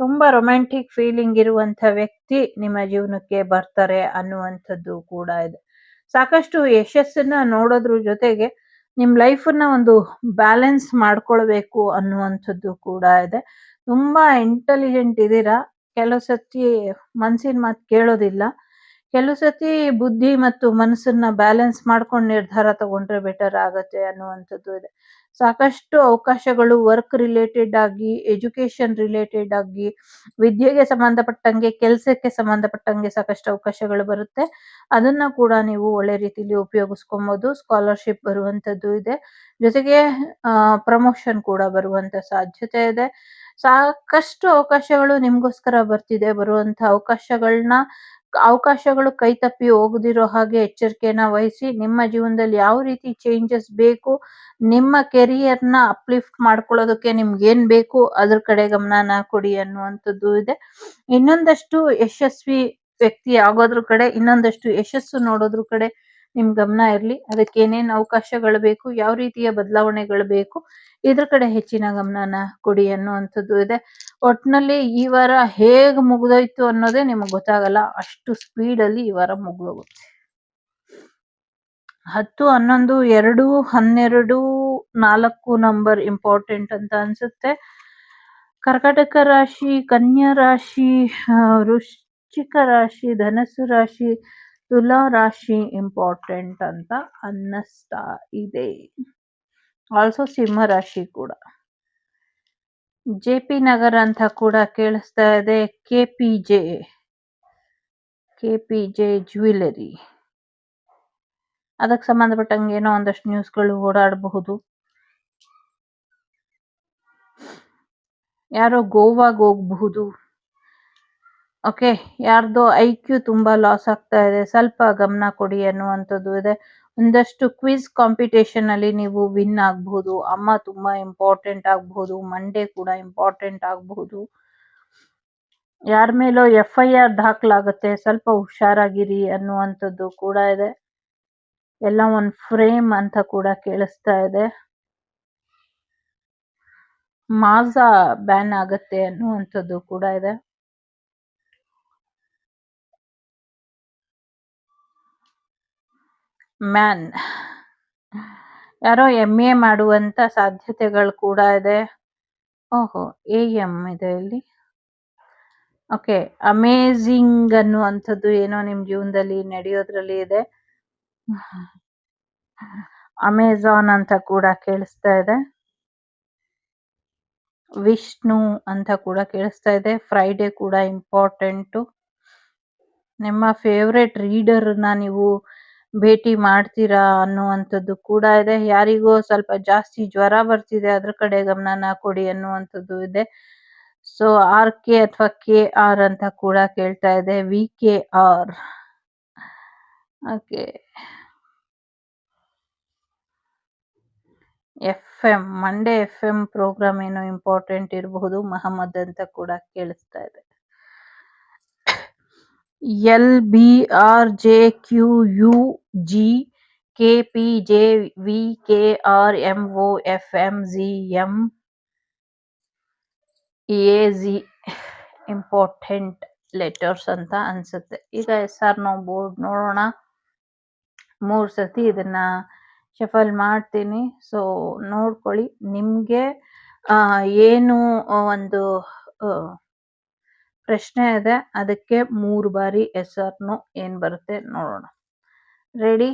ತುಂಬಾ ರೊಮ್ಯಾಂಟಿಕ್ ಫೀಲಿಂಗ್ ಇರುವಂತ ವ್ಯಕ್ತಿ ನಿಮ್ಮ ಜೀವನಕ್ಕೆ ಬರ್ತಾರೆ ಅನ್ನುವಂಥದ್ದು ಕೂಡ ಇದೆ. ಸಾಕಷ್ಟು ಯಶಸ್ಸನ್ನ ನೋಡೋದ್ರ ಜೊತೆಗೆ ನಿಮ್ ಲೈಫನ್ನ ಒಂದು ಬ್ಯಾಲೆನ್ಸ್ ಮಾಡ್ಕೊಳ್ಬೇಕು ಅನ್ನುವಂಥದ್ದು ಕೂಡ ಇದೆ. ತುಂಬಾ ಇಂಟೆಲಿಜೆಂಟ್ ಇದೀರಾ, ಕೆಲವು ಸತಿ ಮನ್ಸಿನ ಮಾತು ಕೇಳೋದಿಲ್ಲ, ಕೆಲವು ಸತಿ ಬುದ್ಧಿ ಮತ್ತು ಮನಸ್ಸನ್ನ ಬ್ಯಾಲೆನ್ಸ್ ಮಾಡ್ಕೊಂಡು ನಿರ್ಧಾರ ತಗೊಂಡ್ರೆ ಬೆಟರ್ ಆಗತ್ತೆ ಅನ್ನುವಂಥದ್ದು ಇದೆ. ಸಾಕಷ್ಟು ಅವಕಾಶಗಳು ವರ್ಕ್ ರಿಲೇಟೆಡ್ ಆಗಿ, ಎಜುಕೇಶನ್ ರಿಲೇಟೆಡ್ ಆಗಿ, ವಿದ್ಯೆಗೆ ಸಂಬಂಧಪಟ್ಟಂಗೆ, ಕೆಲಸಕ್ಕೆ ಸಂಬಂಧಪಟ್ಟಂಗೆ ಸಾಕಷ್ಟು ಅವಕಾಶಗಳು ಬರುತ್ತೆ. ಅದನ್ನ ಕೂಡ ನೀವು ಒಳ್ಳೆ ರೀತಿಯಲ್ಲಿ ಉಪಯೋಗಿಸ್ಕೊಬಹುದು. ಸ್ಕಾಲರ್ಶಿಪ್ ಬರುವಂತದ್ದು ಇದೆ, ಜೊತೆಗೆ ಪ್ರಮೋಷನ್ ಕೂಡ ಬರುವಂತ ಸಾಧ್ಯತೆ ಇದೆ. ಸಾಕಷ್ಟು ಅವಕಾಶಗಳು ನಿಮ್ಗೋಸ್ಕರ ಬರ್ತಿದೆ. ಬರುವಂತ ಅವಕಾಶಗಳು ಕೈ ತಪ್ಪಿ ಹೋಗದಿರೋ ಹಾಗೆ ಎಚ್ಚರಿಕೆಯನ್ನ ವಹಿಸಿ, ನಿಮ್ಮ ಜೀವನದಲ್ಲಿ ಯಾವ ರೀತಿ ಚೇಂಜಸ್ ಬೇಕು, ನಿಮ್ಮ ಕೆರಿಯರ್ನ ಅಪ್ಲಿಫ್ಟ್ ಮಾಡ್ಕೊಳ್ಳೋದಕ್ಕೆ ನಿಮ್ಗೆ ಏನ್ ಬೇಕು ಅದ್ರ ಕಡೆ ಗಮನನ ಕೊಡಿ ಅನ್ನುವಂಥದ್ದು ಇದೆ. ಇನ್ನೊಂದಷ್ಟು ಯಶಸ್ವಿ ವ್ಯಕ್ತಿ ಆಗೋದ್ರ ಕಡೆ, ಇನ್ನೊಂದಷ್ಟು ಯಶಸ್ಸು ನೋಡೋದ್ರ ಕಡೆ ನಿಮ್ ಗಮನ ಇರ್ಲಿ. ಅದಕ್ಕೆ ಏನೇನ್ ಅವಕಾಶಗಳು ಬೇಕು, ಯಾವ ರೀತಿಯ ಬದಲಾವಣೆಗಳು ಬೇಕು, ಇದ್ರ ಕಡೆ ಹೆಚ್ಚಿನ ಗಮನನ ಕೊಡಿ ಅನ್ನುವಂಥದ್ದು ಇದೆ. ಒಟ್ನಲ್ಲಿ ಈ ವಾರ ಹೇಗ್ ಮುಗ್ದೋಯ್ತು ಅನ್ನೋದೇ ನಿಮಗ್ ಗೊತ್ತಾಗಲ್ಲ, ಅಷ್ಟು ಸ್ಪೀಡ್ ಅಲ್ಲಿ ಈ ವಾರ ಮುಗ್ದೋಗುತ್ತೆ. 10, 11, 2, 12, 4 ನಂಬರ್ ಇಂಪಾರ್ಟೆಂಟ್ ಅಂತ ಅನ್ಸುತ್ತೆ. ಕರ್ಕಾಟಕ ರಾಶಿ, ಕನ್ಯಾ ರಾಶಿ, ವೃಶ್ಚಿಕ ರಾಶಿ, ಧನಸ್ಸು ರಾಶಿ, ತುಲಾ ರಾಶಿ ಇಂಪಾರ್ಟೆಂಟ್ ಅಂತ ಅನ್ನಿಸ್ತಾ ಇದೆ. ಆಲ್ಸೋ ಸಿಂಹ ರಾಶಿ ಕೂಡ. JP ನಗರ್ ಅಂತ ಕೂಡ ಕೇಳಿಸ್ತಾ ಇದೆ. KPJ ಜ್ಯುವೆಲರಿ, ಅದಕ್ಕೆ ಸಂಬಂಧಪಟ್ಟಂಗೆ ಏನೋ ಒಂದಷ್ಟು ನ್ಯೂಸ್ಗಳು ಓಡಾಡಬಹುದು. ಯಾರೋ ಗೋವಾಗ್ ಹೋಗಬಹುದು. ಓಕೆ, ಯಾರ್ದೋ IQ ತುಂಬಾ ಲಾಸ್ ಆಗ್ತಾ ಇದೆ, ಸ್ವಲ್ಪ ಗಮನ ಕೊಡಿ ಅನ್ನುವಂಥದ್ದು ಇದೆ. ಒಂದಷ್ಟು ಕ್ವಿಜ್ ಕಾಂಪಿಟೇಷನ್ ಅಲ್ಲಿ ನೀವು ವಿನ್ ಆಗಬಹುದು. ಅಮ್ಮ ತುಂಬಾ ಇಂಪಾರ್ಟೆಂಟ್ ಆಗಬಹುದು. ಮಂಡೇ ಕೂಡ ಇಂಪಾರ್ಟೆಂಟ್ ಆಗಬಹುದು. ಯಾರ ಮೇಲೋ FIR ದಾಖಲಾಗುತ್ತೆ, ಸ್ವಲ್ಪ ಹುಷಾರಾಗಿರಿ ಅನ್ನುವಂಥದ್ದು ಕೂಡ ಇದೆ. ಎಲ್ಲ ಒಂದು ಫ್ರೇಮ್ ಅಂತ ಕೂಡ ಕೇಳಿಸ್ತಾ ಇದೆ. ಮಾಝಾ ಬ್ಯಾನ್ ಆಗತ್ತೆ ಅನ್ನುವಂಥದ್ದು ಕೂಡ ಇದೆ. ಮ್ಯಾನ್ ಯಾರೋ MA ಮಾಡುವಂತ ಸಾಧ್ಯತೆಗಳು ಕೂಡ ಇದೆ. ಓಹೋ, AM ಇದೆ ಇಲ್ಲಿ. ಓಕೆ, ಅಮೇಜಿಂಗ್ ಅನ್ನುವಂಥದ್ದು ಏನೋ ನಿಮ್ ಜೀವನದಲ್ಲಿ ನಡೆಯೋದ್ರಲ್ಲಿ ಇದೆ. ಅಮೆಜಾನ್ ಅಂತ ಕೂಡ ಕೇಳಿಸ್ತಾ ಇದೆ. ವಿಷ್ಣು ಅಂತ ಕೂಡ ಕೇಳಿಸ್ತಾ ಇದೆ. ಫ್ರೈಡೆ ಕೂಡ ಇಂಪಾರ್ಟೆಂಟು. ನಿಮ್ಮ ಫೇವ್ರೆಟ್ ರೀಡರ್ನ ನೀವು ಭೇಟಿ ಮಾಡ್ತೀರಾ ಅನ್ನುವಂಥದ್ದು ಕೂಡ ಇದೆ. ಯಾರಿಗೋ ಸ್ವಲ್ಪ ಜಾಸ್ತಿ ಜ್ವರ ಬರ್ತಿದೆ, ಅದ್ರ ಕಡೆ ಗಮನನ ಕೊಡಿ ಅನ್ನುವಂಥದ್ದು ಇದೆ. ಸೊ RK ಅಥವಾ KR ಅಂತ ಕೂಡ ಕೇಳ್ತಾ ಇದೆ. VKR. Okay, FM Monday FM programme ಏನೋ ಇಂಪಾರ್ಟೆಂಟ್ ಇರಬಹುದು. ಮಹಮ್ಮದ್ ಅಂತ ಕೂಡ ಕೇಳಿಸ್ತಾ ಇದೆ. LBRJQUG KPJVKRMOFMZM AZ important letters ಅಂತ ಅನ್ಸುತ್ತೆ. ಈಗ SR ನೋ ಬೋರ್ಡ್ ನೋಡೋಣ. 3 ಸತಿ ಇದನ್ನ ಶಫಲ್ ಮಾಡ್ತೀನಿ. ಸೊ ನೋಡ್ಕೊಳ್ಳಿ, ನಿಮ್ಗೆ ಏನು ಒಂದು ಪ್ರಶ್ನೆ ಇದೆ, ಅದಕ್ಕೆ 3 ಬಾರಿ SR ನೋ ಏನ್ ಬರುತ್ತೆ ನೋಡೋಣ. ರೆಡಿ?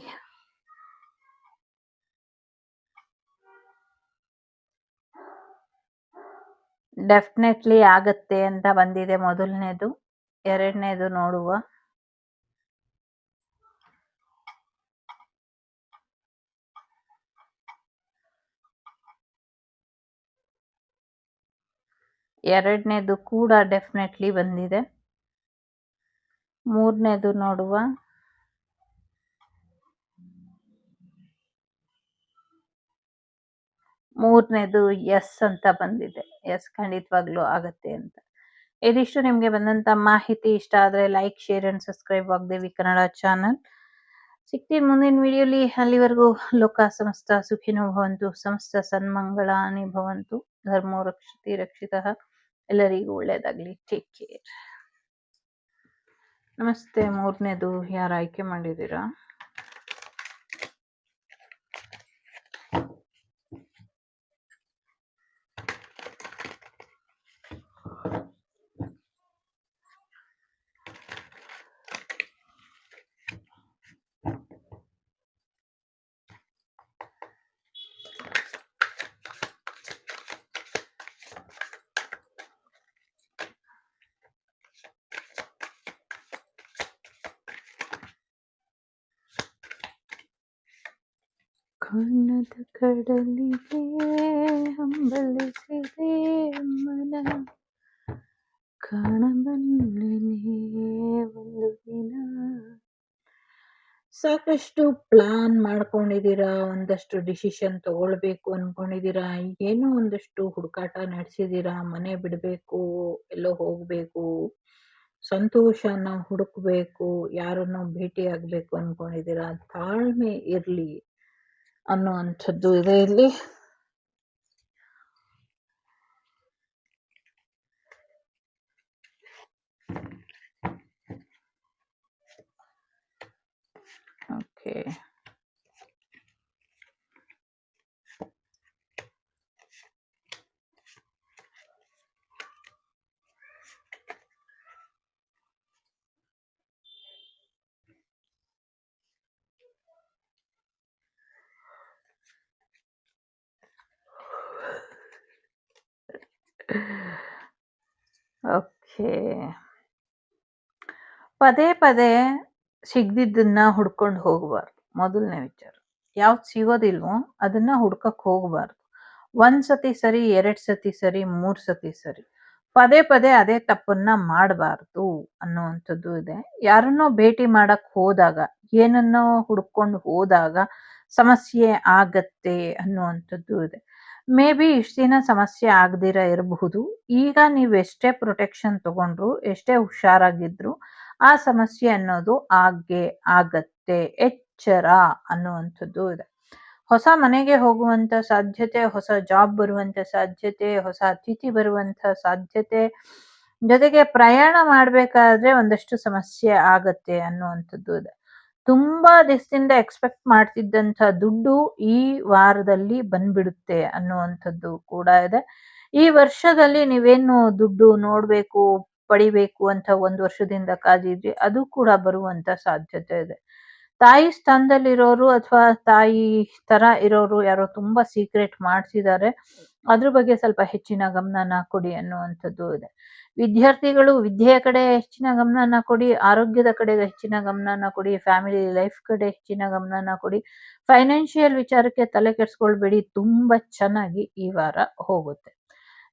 ಡೆಫಿನೆಟ್ಲಿ ಆಗತ್ತೆ ಅಂತ ಬಂದಿದೆ ಮೊದಲನೇದು. ಎರಡನೇದು ನೋಡುವ. ಎರಡನೇದು ಕೂಡ ಡೆಫಿನೆಟ್ಲಿ ಬಂದಿದೆ. ಮೂರನೇದು ನೋಡುವ. ಮೂರನೇದು ಎಸ್ ಅಂತ ಬಂದಿದೆ. ಎಸ್, ಖಂಡಿತವಾಗ್ಲೂ ಆಗತ್ತೆ ಅಂತ. ಇದಿಷ್ಟು ನಿಮ್ಗೆ ಬಂದಂತ ಮಾಹಿತಿ. ಇಷ್ಟ ಆದ್ರೆ like, share and subscribe Vagdevi Kannada channel. ಸಿಗ್ತೀನಿ ಮುಂದಿನ ವಿಡಿಯೋಲಿ. ಅಲ್ಲಿವರೆಗೂ ಲೋಕ ಸಮಸ್ತ ಸುಖಿನೋ ಭವಂತು, ಸಮಸ್ತ ಸನ್ಮಂಗಳಾನಿ ಭವಂತು, ಧರ್ಮೋ ರಕ್ಷತಿ ರಕ್ಷಿತಃ. ಎಲ್ಲರಿಗೂ ಒಳ್ಳೇದಾಗ್ಲಿ. Take care. ನಮಸ್ತೆ. ಮೂರನೇದು ಯಾರು ಆಯ್ಕೆ ಮಾಡಿದ್ದೀರಾ? ಕಣ್ಣದ ಕಡಲಿಗೆ ಹಂಬಲಿಸಿದೆ ಮನ, ಕಾಣಬಲ್ಲೆನೆ ಒಂದು ದಿನ. ಸಾಕಷ್ಟು ಪ್ಲಾನ್ ಮಾಡ್ಕೊಂಡಿದ್ದೀರಾ, ಒಂದಷ್ಟು ಡಿಸಿಷನ್ ತಗೊಳ್ಬೇಕು ಅನ್ಕೊಂಡಿದ್ದೀರಾ, ಏನೋ ಒಂದಷ್ಟು ಹುಡುಕಾಟ ನಡೆಸಿದ್ದೀರಾ. ಮನೆ ಬಿಡಬೇಕು, ಎಲ್ಲೋ ಹೋಗ್ಬೇಕು, ಸಂತೋಷನ ಹುಡುಕ್ಬೇಕು, ಯಾರನ್ನೋ ಭೇಟಿ ಆಗ್ಬೇಕು ಅನ್ಕೊಂಡಿದ್ದೀರಾ. ತಾಳ್ಮೆ ಇರ್ಲಿ ಅನ್ನುವಂಥದ್ದು ಇದೆ ಇಲ್ಲಿ. Okay, okay. ಪದೇ ಪದೇ ಸಿಗ್ದಿದ್ದನ್ನ ಹುಡ್ಕೊಂಡು ಹೋಗಬಾರ್ದು. ಮೊದಲನೇ ವಿಚಾರ, ಯಾವ್ದು ಸಿಗೋದಿಲ್ವೋ ಅದನ್ನ ಹುಡ್ಕಕ್ ಹೋಗಬಾರ್ದು. 1 ಸತಿ ಸರಿ, 2 ಸತಿ ಸರಿ, 3 ಸತಿ ಸರಿ, ಪದೇ ಪದೇ ಅದೇ ತಪ್ಪನ್ನ ಮಾಡಬಾರ್ದು ಅನ್ನುವಂಥದ್ದು ಇದೆ. ಯಾರನ್ನೋ ಭೇಟಿ ಮಾಡಕ್ ಹೋದಾಗ, ಏನನ್ನೋ ಹುಡ್ಕೊಂಡು ಹೋದಾಗ ಸಮಸ್ಯೆ ಆಗತ್ತೆ ಅನ್ನುವಂಥದ್ದು ಇದೆ. ಮೇ ಬಿ ಇಷ್ಟು ದಿನ ಸಮಸ್ಯೆ ಆಗದಿರ ಇರಬಹುದು. ಈಗ ನೀವು ಎಷ್ಟೇ ಪ್ರೊಟೆಕ್ಷನ್ ತಗೊಂಡ್ರು, ಎಷ್ಟೇ ಹುಷಾರಾಗಿದ್ರು, ಆ ಸಮಸ್ಯೆ ಅನ್ನೋದು ಆಗತ್ತೆ. ಎಚ್ಚರ ಅನ್ನುವಂಥದ್ದು ಇದೆ. ಹೊಸ ಮನೆಗೆ ಹೋಗುವಂತ ಸಾಧ್ಯತೆ, ಹೊಸ ಜಾಬ್ ಬರುವಂತ ಸಾಧ್ಯತೆ, ಹೊಸ ಅತಿಥಿ ಬರುವಂತ ಸಾಧ್ಯತೆ, ಜೊತೆಗೆ ಪ್ರಯಾಣ ಮಾಡ್ಬೇಕಾದ್ರೆ ಒಂದಷ್ಟು ಸಮಸ್ಯೆ ಆಗತ್ತೆ ಅನ್ನುವಂಥದ್ದು ಇದೆ. ತುಂಬಾ ದಿವಸದಿಂದ ಎಕ್ಸ್ಪೆಕ್ಟ್ ಮಾಡ್ತಿದ್ದಂಥ ದುಡ್ಡು ಈ ವಾರದಲ್ಲಿ ಬಂದ್ಬಿಡುತ್ತೆ ಅನ್ನುವಂಥದ್ದು ಕೂಡ ಇದೆ. ಈ ವರ್ಷದಲ್ಲಿ ನೀವೇನು ದುಡ್ಡು ನೋಡ್ಬೇಕು, ಪಡಿಬೇಕು ಅಂತ 1 ವರ್ಷದಿಂದ ಕಾದಿದ್ರಿ, ಅದು ಕೂಡ ಬರುವಂತ ಸಾಧ್ಯತೆ ಇದೆ. ತಾಯಿ ಸ್ಥಾನದಲ್ಲಿರೋರು ಅಥವಾ ತಾಯಿ ತರ ಇರೋರು ಯಾರೋ ತುಂಬಾ ಸೀಕ್ರೆಟ್ ಮಾಡ್ತಿದ್ದಾರೆ. ಅದ್ರ ಬಗ್ಗೆ ಸ್ವಲ್ಪ ಹೆಚ್ಚಿನ ಗಮನನ ಕೊಡಿ ಅನ್ನುವಂಥದ್ದು ಇದೆ. ವಿದ್ಯಾರ್ಥಿಗಳು ವಿದ್ಯೆಯ ಕಡೆ ಹೆಚ್ಚಿನ ಗಮನನ ಕೊಡಿ, ಆರೋಗ್ಯದ ಕಡೆಗೆ ಹೆಚ್ಚಿನ ಗಮನನ ಕೊಡಿ, ಫ್ಯಾಮಿಲಿ ಲೈಫ್ ಕಡೆ ಹೆಚ್ಚಿನ ಗಮನನ ಕೊಡಿ. ಫೈನಾನ್ಷಿಯಲ್ ವಿಚಾರಕ್ಕೆ ತಲೆ ಕೆಡಿಸ್ಕೊಳ್ಬೇಡಿ, ತುಂಬಾ ಚೆನ್ನಾಗಿ ಈ ವಾರ ಹೋಗುತ್ತೆ.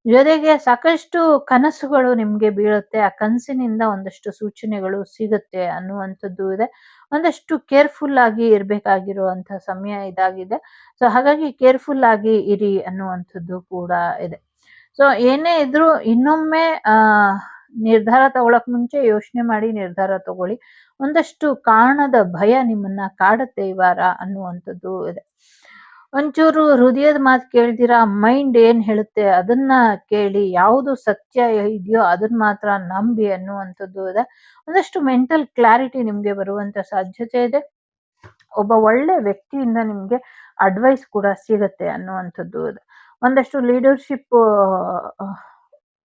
ಜೊತೆಗೆ ಸಾಕಷ್ಟು ಕನಸುಗಳು ನಿಮ್ಗೆ ಬೀಳುತ್ತೆ. ಆ ಕನಸಿನಿಂದ ಒಂದಷ್ಟು ಸೂಚನೆಗಳು ಸಿಗುತ್ತೆ ಅನ್ನುವಂಥದ್ದು ಇದೆ. ಒಂದಷ್ಟು ಕೇರ್‌ಫುಲ್ ಆಗಿ ಇರ್ಬೇಕಾಗಿರುವಂತ ಸಮಯ ಇದಾಗಿದೆ. ಸೊ ಹಾಗಾಗಿ ಕೇರ್‌ಫುಲ್ ಆಗಿ ಇರಿ ಅನ್ನುವಂಥದ್ದು ಕೂಡ ಇದೆ. ಸೊ ಏನೇ ಇದ್ರೂ ಇನ್ನೊಮ್ಮೆ ನಿರ್ಧಾರ ತಗೊಳಕ್ ಮುಂಚೆ ಯೋಚನೆ ಮಾಡಿ ನಿರ್ಧಾರ ತಗೊಳ್ಳಿ. ಒಂದಷ್ಟು ಕಾರಣದ ಭಯ ನಿಮ್ಮನ್ನ ಕಾಡುತ್ತೆ ಈ ವಾರ ಅನ್ನುವಂಥದ್ದು ಇದೆ. ಒಂಚೂರು ಹೃದಯದ ಮಾತು ಕೇಳ್ತೀರಾ, ಮೈಂಡ್ ಏನ್ ಹೇಳುತ್ತೆ ಅದನ್ನ ಕೇಳಿ, ಯಾವುದು ಸತ್ಯ ಇದೆಯೋ ಅದನ್ನ ಮಾತ್ರ ನಂಬಿ ಅನ್ನುವಂಥದ್ದು ಇದೆ. ಒಂದಷ್ಟು ಮೆಂಟಲ್ ಕ್ಲಾರಿಟಿ ನಿಮ್ಗೆ ಬರುವಂತ ಸಾಧ್ಯತೆ ಇದೆ. ಒಬ್ಬ ಒಳ್ಳೆ ವ್ಯಕ್ತಿಯಿಂದ ನಿಮ್ಗೆ ಅಡ್ವೈಸ್ ಕೂಡ ಸಿಗತ್ತೆ ಅನ್ನುವಂಥದ್ದು ಇದೆ. ಒಂದಷ್ಟು ಲೀಡರ್‌ಶಿಪ್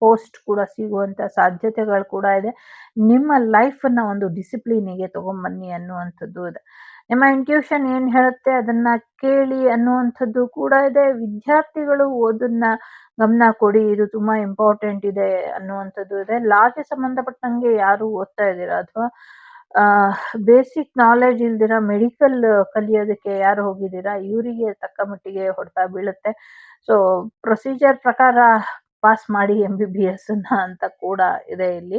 ಪೋಸ್ಟ್ ಕೂಡ ಸಿಗುವಂತ ಸಾಧ್ಯತೆಗಳು ಕೂಡ ಇದೆ. ನಿಮ್ಮ ಲೈಫನ್ನ ಒಂದು ಡಿಸಿಪ್ಲಿನಿಗೆ ತಗೊಂಬನ್ನಿ ಅನ್ನುವಂಥದ್ದು ಇದೆ. ನಿಮ್ಮ ಇಂಟ್ಯೂಷನ್ ಏನ್ ಹೇಳುತ್ತೆ ಅದನ್ನ ಕೇಳಿ ಅನ್ನುವಂಥದ್ದು ಕೂಡ ಇದೆ. ವಿದ್ಯಾರ್ಥಿಗಳು ಓದನ್ನ ಗಮನ ಕೊಡಿ, ಇದು ತುಂಬಾ ಇಂಪಾರ್ಟೆಂಟ್ ಇದೆ ಅನ್ನುವಂಥದ್ದು ಇದೆ. ಲಾಗೆ ಸಂಬಂಧಪಟ್ಟಂಗೆ ಯಾರು ಓದ್ತಾ ಇದ್ದೀರಾ ಅಥವಾ ಬೇಸಿಕ್ ನಾಲೆಡ್ಜ್ ಇಲ್ದಿರ ಮೆಡಿಕಲ್ ಕಲಿಯೋದಕ್ಕೆ ಯಾರು ಹೋಗಿದ್ದೀರಾ, ಇವರಿಗೆ ತಕ್ಕ ಮಟ್ಟಿಗೆ ಹೊಡೆತ ಬೀಳುತ್ತೆ. ಸೊ ಪ್ರೊಸೀಜರ್ ಪ್ರಕಾರ ಪಾಸ್ ಮಾಡಿ MBBS ಅಂತ ಕೂಡ ಇದೆ ಇಲ್ಲಿ.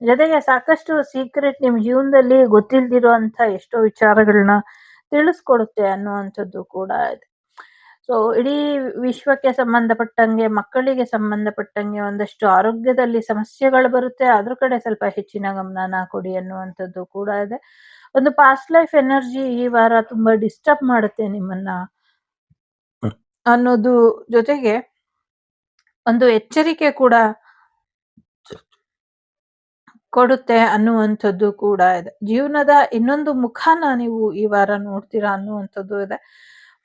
ಜೊತೆಗೆ ಸಾಕಷ್ಟು ಸೀಕ್ರೆಟ್ ನಿಮ್ ಜೀವನದಲ್ಲಿ ಗೊತ್ತಿಲ್ದಿರುವಂತ ಎಷ್ಟೋ ವಿಚಾರಗಳನ್ನ ತಿಳಿಸ್ಕೊಡುತ್ತೆ ಅನ್ನುವಂಥದ್ದು ಕೂಡ ಇದೆ. ಸೊ ಇಡೀ ವಿಶ್ವಕ್ಕೆ ಸಂಬಂಧಪಟ್ಟಂಗೆ, ಮಕ್ಕಳಿಗೆ ಸಂಬಂಧಪಟ್ಟಂಗೆ ಒಂದಷ್ಟು ಆರೋಗ್ಯದಲ್ಲಿ ಸಮಸ್ಯೆಗಳು ಬರುತ್ತೆ. ಅದ್ರ ಕಡೆ ಸ್ವಲ್ಪ ಹೆಚ್ಚಿನ ಗಮನನ ಕೊಡಿ ಅನ್ನುವಂಥದ್ದು ಕೂಡ ಇದೆ. ಒಂದು ಪಾಸ್ಟ್ ಲೈಫ್ ಎನರ್ಜಿ ಈ ವಾರ ತುಂಬಾ ಡಿಸ್ಟರ್ಬ್ ಮಾಡುತ್ತೆ ನಿಮ್ಮನ್ನ ಅನ್ನೋದು ಜೊತೆಗೆ ಒಂದು ಎಚ್ಚರಿಕೆ ಕೂಡ ಕೊಡುತ್ತೆ ಅನ್ನುವಂಥದ್ದು ಕೂಡ ಇದೆ. ಜೀವನದ ಇನ್ನೊಂದು ಮುಖನ ನೀವು ಈ ವಾರ ನೋಡ್ತೀರಾ ಅನ್ನುವಂಥದ್ದು ಇದೆ.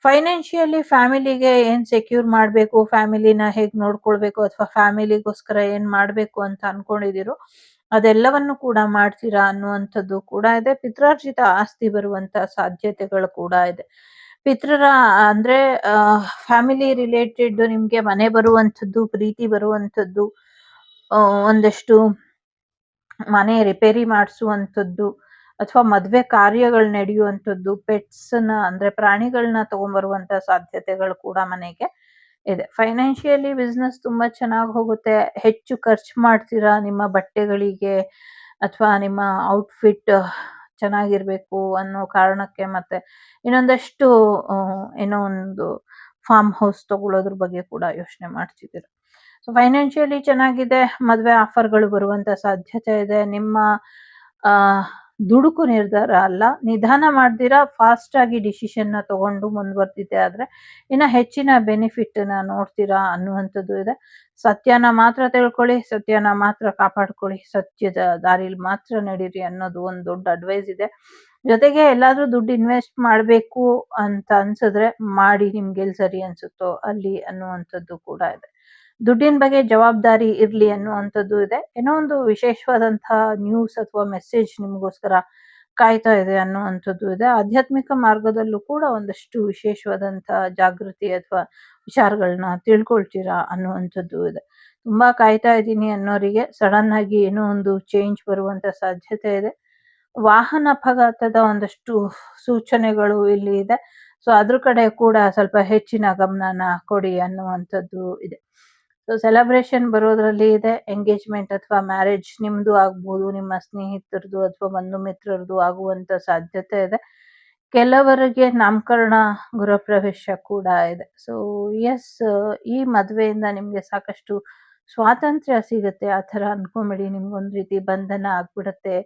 ಫೈನಾನ್ಷಿಯಲಿ ಫ್ಯಾಮಿಲಿಗೆ ಏನ್ ಸೆಕ್ಯೂರ್ ಮಾಡ್ಬೇಕು, ಫ್ಯಾಮಿಲಿನ ಹೇಗ್ ನೋಡ್ಕೊಳ್ಬೇಕು ಅಥವಾ ಫ್ಯಾಮಿಲಿಗೋಸ್ಕರ ಏನ್ ಮಾಡ್ಬೇಕು ಅಂತ ಅನ್ಕೊಂಡಿದ್ದೀರೋ ಅದೆಲ್ಲವನ್ನು ಕೂಡ ಮಾಡ್ತೀರಾ ಅನ್ನುವಂಥದ್ದು ಕೂಡ ಇದೆ. ಪಿತ್ರಾರ್ಜಿತ ಆಸ್ತಿ ಬರುವಂತ ಸಾಧ್ಯತೆಗಳು ಕೂಡ ಇದೆ. ಪಿತೃರ ಅಂದ್ರೆ ಫ್ಯಾಮಿಲಿ ರಿಲೇಟೆಡ್ ನಿಮ್ಗೆ ಮನೆ ಬರುವಂಥದ್ದು, ಪ್ರೀತಿ ಬರುವಂಥದ್ದು, ಒಂದಷ್ಟು ಮನೆ ರಿಪೇರಿ ಮಾಡಿಸುವಂಥದ್ದು ಅಥವಾ ಮದುವೆ ಕಾರ್ಯಗಳು ನಡೆಯುವಂಥದ್ದು, ಪೆಟ್ಸ್‌ನ ಅಂದ್ರೆ ಪ್ರಾಣಿಗಳನ್ನ ತಗೊಂಬರುವಂತ ಸಾಧ್ಯತೆಗಳು ಕೂಡ ಮನೆಗೆ ಇದೆ. ಫೈನಾನ್ಷಿಯಲಿ ಬಿಸ್ನೆಸ್ ತುಂಬಾ ಚೆನ್ನಾಗಿ ಹೋಗುತ್ತೆ. ಹೆಚ್ಚು ಖರ್ಚು ಮಾಡ್ತೀರಾ ನಿಮ್ಮ ಬಟ್ಟೆಗಳಿಗೆ ಅಥವಾ ನಿಮ್ಮ ಔಟ್‌ಫಿಟ್ ಚೆನ್ನಾಗಿರ್ಬೇಕು ಅನ್ನೋ ಕಾರಣಕ್ಕೆ. ಮತ್ತೆ ಇನ್ನೊಂದಷ್ಟು ಏನೋ ಒಂದು ಫಾರ್ಮ್ ಹೌಸ್ ತಗೊಳ್ಳೋದ್ರ ಬಗ್ಗೆ ಕೂಡ ಯೋಚನೆ ಮಾಡ್ತಿದ್ದೀರಾ. ಸೊ ಫೈನಾನ್ಷಿಯಲಿ ಚೆನ್ನಾಗಿದೆ. ಮದುವೆ ಆಫರ್‌ಗಳು ಬರುವಂತ ಸಾಧ್ಯತೆ ಇದೆ. ನಿಮ್ಮ ದುಡುಕು ನಿರ್ಧಾರ ಅಲ್ಲ, ನಿಧಾನ ಮಾಡ್ದಿರಾ ಫಾಸ್ಟ್ ಆಗಿ ಡಿಸಿಷನ್‌ನ ತಗೊಂಡು ಮುಂದುವರೆದಿದ್ದೆ ಆದ್ರೆ ಇನ್ನ ಹೆಚ್ಚಿನ ಬೆನಿಫಿಟ್‌ನ ನೋಡ್ತೀರಾ ಅನ್ನುವಂಥದ್ದು ಇದೆ. ಸತ್ಯನ ಮಾತ್ರ ತಿಳ್ಕೊಳ್ಳಿ, ಸತ್ಯನ ಮಾತ್ರ ಕಾಪಾಡ್ಕೊಳ್ಳಿ, ಸತ್ಯದ ದಾರಿಲಿ ಮಾತ್ರ ನಡೀರಿ ಅನ್ನೋದು ಒಂದು ದೊಡ್ಡ ಅಡ್ವೈಸ್ ಇದೆ. ಜೊತೆಗೆ ಎಲ್ಲಾದ್ರೂ ದುಡ್ಡು ಇನ್ವೆಸ್ಟ್ ಮಾಡ್ಬೇಕು ಅಂತ ಅನ್ಸಿದ್ರೆ ಮಾಡಿ, ನಿಮ್ಗೆಲ್ ಸರಿ ಅನ್ಸುತ್ತೋ ಅಲ್ಲಿ ಅನ್ನುವಂಥದ್ದು ಕೂಡ ಇದೆ. ದುಡ್ಡಿನ ಬಗ್ಗೆ ಜವಾಬ್ದಾರಿ ಇರ್ಲಿ ಅನ್ನುವಂಥದ್ದು ಇದೆ. ಏನೋ ಒಂದು ವಿಶೇಷವಾದಂತಹ ನ್ಯೂಸ್ ಅಥವಾ ಮೆಸೇಜ್ ನಿಮಗೋಸ್ಕರ ಕಾಯ್ತಾ ಇದೆ ಅನ್ನುವಂಥದ್ದು ಇದೆ. ಆಧ್ಯಾತ್ಮಿಕ ಮಾರ್ಗದಲ್ಲೂ ಕೂಡ ಒಂದಷ್ಟು ವಿಶೇಷವಾದಂತಹ ಜಾಗೃತಿ ಅಥವಾ ವಿಚಾರಗಳನ್ನ ತಿಳ್ಕೊಳ್ತೀರಾ ಅನ್ನುವಂಥದ್ದು ಇದೆ. ತುಂಬಾ ಕಾಯ್ತಾ ಇದ್ದೀನಿ ಅನ್ನೋರಿಗೆ ಸಡನ್ ಆಗಿ ಏನೋ ಒಂದು ಚೇಂಜ್ ಬರುವಂತ ಸಾಧ್ಯತೆ ಇದೆ. ವಾಹನ ಅಪಘಾತದ ಒಂದಷ್ಟು ಸೂಚನೆಗಳು ಇಲ್ಲಿ ಇದೆ. ಸೊ ಅದ್ರ ಕಡೆ ಕೂಡ ಸ್ವಲ್ಪ ಹೆಚ್ಚಿನ ಗಮನನ ಕೊಡಿ ಅನ್ನುವಂಥದ್ದು ಇದೆ. ಸೊ ಸೆಲೆಬ್ರೇಷನ್ ಬರೋದ್ರಲ್ಲಿ ಇದೆ. ಎಂಗೇಜ್ಮೆಂಟ್ ಅಥವಾ ಮ್ಯಾರೇಜ್ ನಿಮ್ದು ಆಗ್ಬೋದು, ನಿಮ್ಮ ಸ್ನೇಹಿತರದು ಅಥವಾ ಬಂಧು ಮಿತ್ರರದು ಆಗುವಂತ ಸಾಧ್ಯತೆ ಇದೆ. ಕೆಲವರಿಗೆ ನಾಮಕರಣ, ಗೃಹಪ್ರವೇಶ ಕೂಡ ಇದೆ. ಸೊ ಎಸ್, ಈ ಮದುವೆಯಿಂದ ನಿಮ್ಗೆ ಸಾಕಷ್ಟು ಸ್ವಾತಂತ್ರ್ಯ ಸಿಗುತ್ತೆ. ಆ ಥರ ಅನ್ಕೊಂಬೇಡಿ, ನಿಮ್ಗೊಂದ್ ರೀತಿ ಬಂಧನ ಆಗ್ಬಿಡತ್ತೆ.